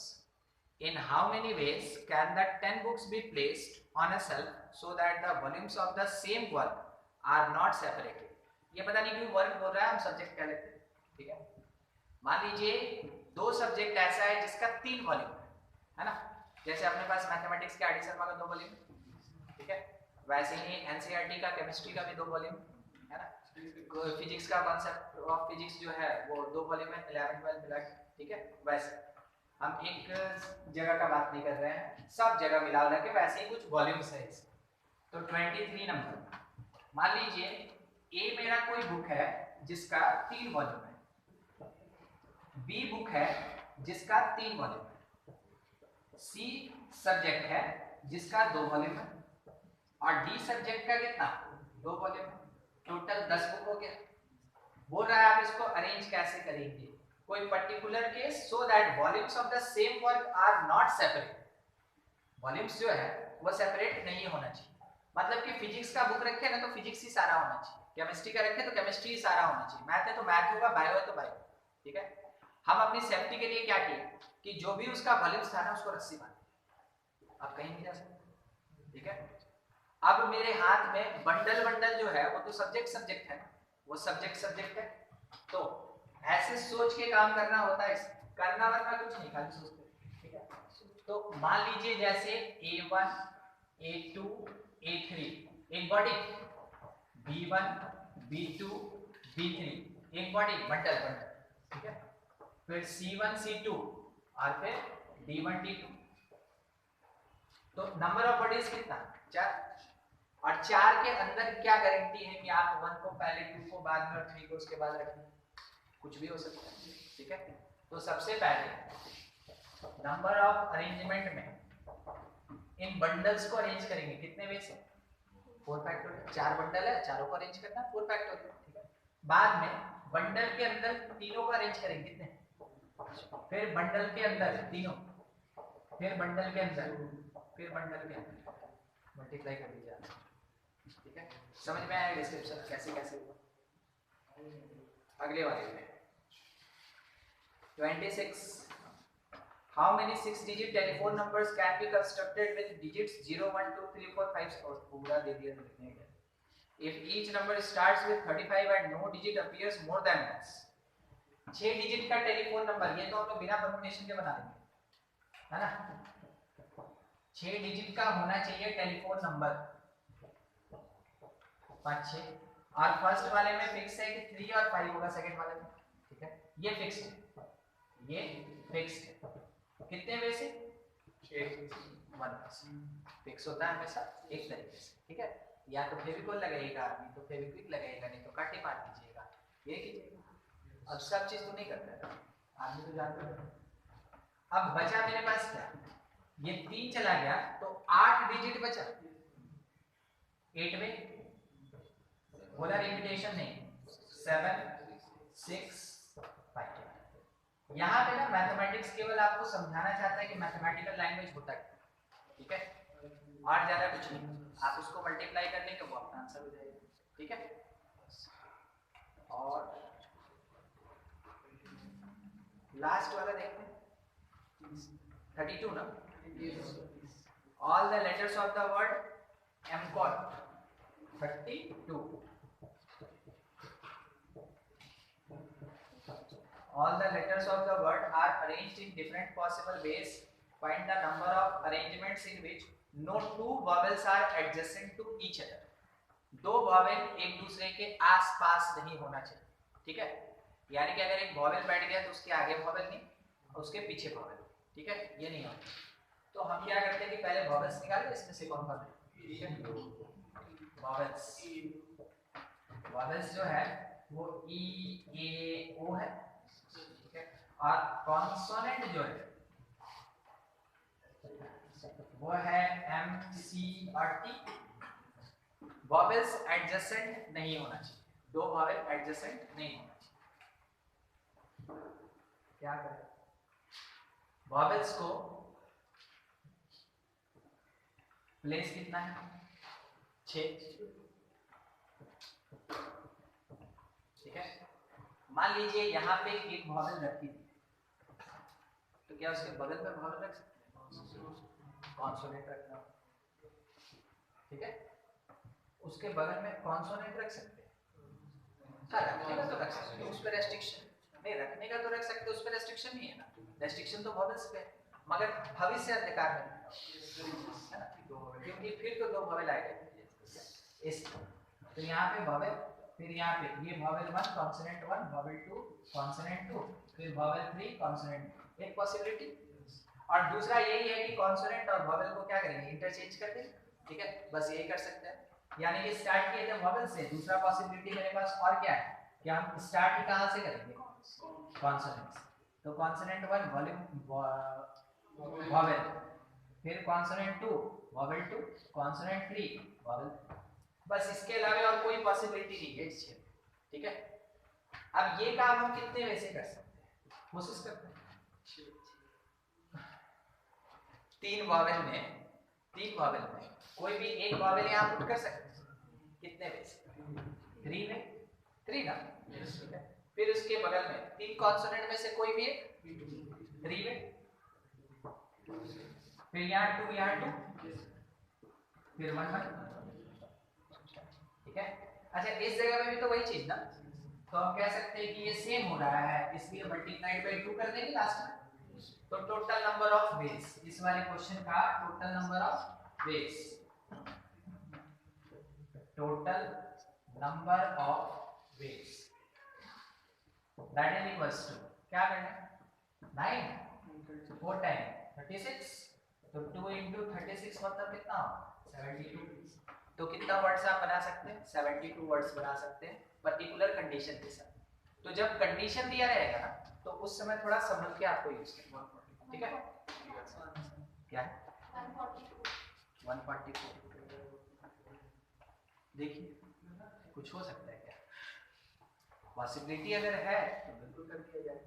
In how many ways can the 10 books be placed on a shelf so that the volumes of the same work are not separated? ये पता नहीं क्यों work बोल रहा है, हम subject क्या लेते हैं, ठीक है। मान लीजिए 2 सब्जेक्ट ऐसा है जिसका 3 वॉल्यूम है ना, जैसे अपने पास मैथमेटिक्स के आरडी शर्मा का 2 वॉल्यूम, ठीक है। वैसे ही एनसीईआरटी का केमिस्ट्री का भी 2 वॉल्यूम है ना। फिजिक्स का कॉन्सेप्ट ऑफ फिजिक्स जो है वो 2 वॉल्यूम है, 11 12 मिला के, ठीक है। वैसे हम एक जगह का बात नहीं कर रहे हैं, सब जगह मिला के वैसे ही कुछ वॉल्यूम्स है इस। तो 23 नंबर, मान लीजिए ए मेरा कोई बुक है जिसका 3 वॉल्यूम है, बी बुक है जिसका 3 वॉल्यूम है, सी सब्जेक्ट है जिसका 2 वॉल्यूम है और डी सब्जेक्ट का कितना, 2 वॉल्यूम है। टोटल 10 बुक हो गया। बोल रहा है आप इसको अरेंज कैसे करेंगे, कोई particular case, so that volumes of the same work are not separate. Volumes जो है वो सेपरेट नहीं होना चाहिए, मतलब कि फिजिक्स का बुक रखे ना तो फिजिक्स ही सारा होना चाहिए, केमिस्ट्री का रखे तो केमिस्ट्री ही सारा होना चाहिए, मैथ है तो मैथ होगा, बायो है तो बायो, ठीक है। हम अपनी सेफ्टी के लिए क्या किए कि जो भी उसका वॉल्यूम्स था ना उसको रस्सी बांध, अब कहीं नहीं जा सकते, ठीक है। अब मेरे हाथ में बंडल जो है वो तो सब्जेक्ट है, वो सब्जेक्ट है, तो ऐसे सोच के काम करना होता है, करना वरना कुछ नहीं, खाली सोचते, ठीक है। तो मान लीजिए जैसे A1 A2 A3 एक बॉडी, B1 B2 B3 एक बॉडी, बंडल, ठीक है। फिर C1 C2 और फिर D1 D2, तो नंबर ऑफ बॉडीज कितना, 4। और 4 के अंदर क्या गारंटी है कि आप 1 को पहले, 2 को बाद में और 3 को उसके बाद रखें, कुछ भी हो सकता है, ठीक है। तो सबसे पहले नंबर ऑफ अरेंजमेंट में इन बंडल्स को अरेंज करेंगे कितने वे से, 4 फैक्टोरियल, 4 बंडल है, चारों को अरेंज करना 4 फैक्टोरियल, ठीक है। बाद में बंडल के अंदर तीनों को अरेंज करेंगे कितने, फिर बंडल के अंदर तीनों, फिर बंडल के अंदर, फिर बंडल के अंदर मल्टीप्लाई कर दीजिए, ठीक है। समझ में आया डिस्क्रिप्शन कैसे कैसे हुआ। अगले वाले में 26, how many 6-digit telephone numbers can be constructed with digits 0 1 2 3 4 5 और पूरा दे दिया लिखने का। If each number starts with 35 and no digit appears more than once, 6 digit का टेलीफोन नंबर, ये तो हम लोग बिना परम्यूटेशन के बना देंगे, है ना। 6 डिजिट का होना चाहिए टेलीफोन नंबर, 5 6, और फर्स्ट वाले में फिक्स है कि 3 और 5 होगा, सेकंड वाले में, ठीक है, ये फिक्स है, ये फिक्स है। कितने वे से? 1 फिक्स होता है हमेशा एक तरीके से, ठीक है। या तो फेविकोल लगाइएगा, नहीं तो फेविक्विक लगाइएगा, नहीं तो काटे मार दीजिएगा, ये कीजिएगा। अब सब चीज तो नहीं करता है आदमी, तो जानते हो। अब बचा मेरे पास क्या, ये 3 चला गया तो 8 डिजिट बचा, 8 में बोला रिपीटेशन नहीं, 7 6 5। यहाँ पे ना मैथमेटिक्स केवल आपको समझाना चाहता है कि मैथमेटिकल लैंग्वेज होता है, ठीक है, और ज्यादा कुछ नहीं। आप उसको मल्टीप्लाई कर लेंगे वो अपना आंसर हो जाएगा, ठीक है। और लास्ट वाला देखते हैं, 32 ना, all the letters of the word एमकॉट, 32, all the letters of the word are arranged in different possible ways. Find the number of arrangements in which no two vowels are adjacent to each other. दो vowel एक दूसरे के आस-पास नहीं होना चाहिए, ठीक है। यानी कि अगर एक vowel बैठ गया तो उसके आगे vowel नहीं, उसके पीछे vowel, ठीक है, ये नहीं होता। तो हम क्या करते हैं कि पहले vowels निकालते, इसमें से कौन कौन है, ठीक है। vowels जो है वो E A O है, और कॉन्सोनेंट जो है वो है M C और T। वॉवेल्स एडजेसेंट नहीं होना चाहिए, दो वॉवेल एडजेसेंट नहीं होना चाहिए। क्या करें, वॉवेल्स को प्लेस कितना है, 6, ठीक है। मान लीजिए यहाँ पे एक वॉवेल रखी थी, तो क्या उसके बगल में वॉवेल रख सकते हैं, कॉन्सोनेंट रखना, ठीक है। उसके बगल में कॉन्सोनेंट रख सकते हैं, हाँ रखने का तो रख सकते हैं, उस पर रेस्ट्रिक्शन नहीं, रखने का तो रख सकते हैं, उस पर रेस्ट्रिक्शन नहीं है ना, रेस्ट्रिक्शन तो वॉवेल्स पे, मगर भविष्य अंधकार में, है ना, क्योंकि फिर तो दो वॉवेल आएंगे इस, तो यहाँ पे वॉवेल, फिर यहाँ पे ये वॉवेल 1 कॉन्सोनेंट 1, वॉवेल 2 कॉन्सोनेंट 2, फिर वॉवेल 3 कॉन्सोनेंट, एक पॉसिबिलिटी। और दूसरा यही है कि कॉन्सोनेंट और वॉवेल को क्या करेंगे, इंटरचेंज कर देंगे, ठीक है, बस यही कर सकते हैं। यानी कि स्टार्ट किए थे वॉवेल से, दूसरा पॉसिबिलिटी मेरे पास और क्या है कि हम स्टार्ट ही कहाँ से करेंगे, कॉन्सोनेंट से। तो कॉन्सोनेंट 1 वॉवेल, फिर कॉन्सोनेंट 2 वॉवेल 2, कॉन्सोनेंट 3 वॉवेल, बस इसके अलावा और कोई पॉसिबिलिटी नहीं है इस क्षेत्र, ठीक है। अब ये काम हम कितने वैसे कर सकते हैं, कोशिश करते हैं। 3 वॉवेल में कोई भी एक वॉवेल यहाँ पुट कर सकते हैं, कितने वैसे, 3 में, 3 ना, ठीक है। फिर उसके बगल में 3 कॉन्सोनेंट में से कोई भी एक 3 में, फिर यहाँ 2 यहाँ 2, फिर 1 1, ठीक है। अच्छा इस जगह में भी तो वही चीज ना, तो हम कह सकते हैं कि ये सेम हो रहा है, इसलिए मल्टीप्लाइड बाय 2 कर देंगे लास्ट में। तो टोटल नंबर ऑफ वेज, इस वाले क्वेश्चन का total number of ways, total number of ways that is equals to क्या करना है, 9 4 टाइम 36, तो 2 into 36 मतलब कितना होगा, 72। तो कितना वर्ड्स आप बना सकते हैं, 72 वर्ड्स बना सकते हैं पर्टिकुलर कंडीशन के साथ। तो जब कंडीशन दिया रहेगा ना तो उस समय थोड़ा संभल के आपको यूज करना, ठीक है। क्या है 144, देखिए कुछ हो सकता है क्या, पॉसिबिलिटी अगर है तो बिल्कुल कर दिया जाए।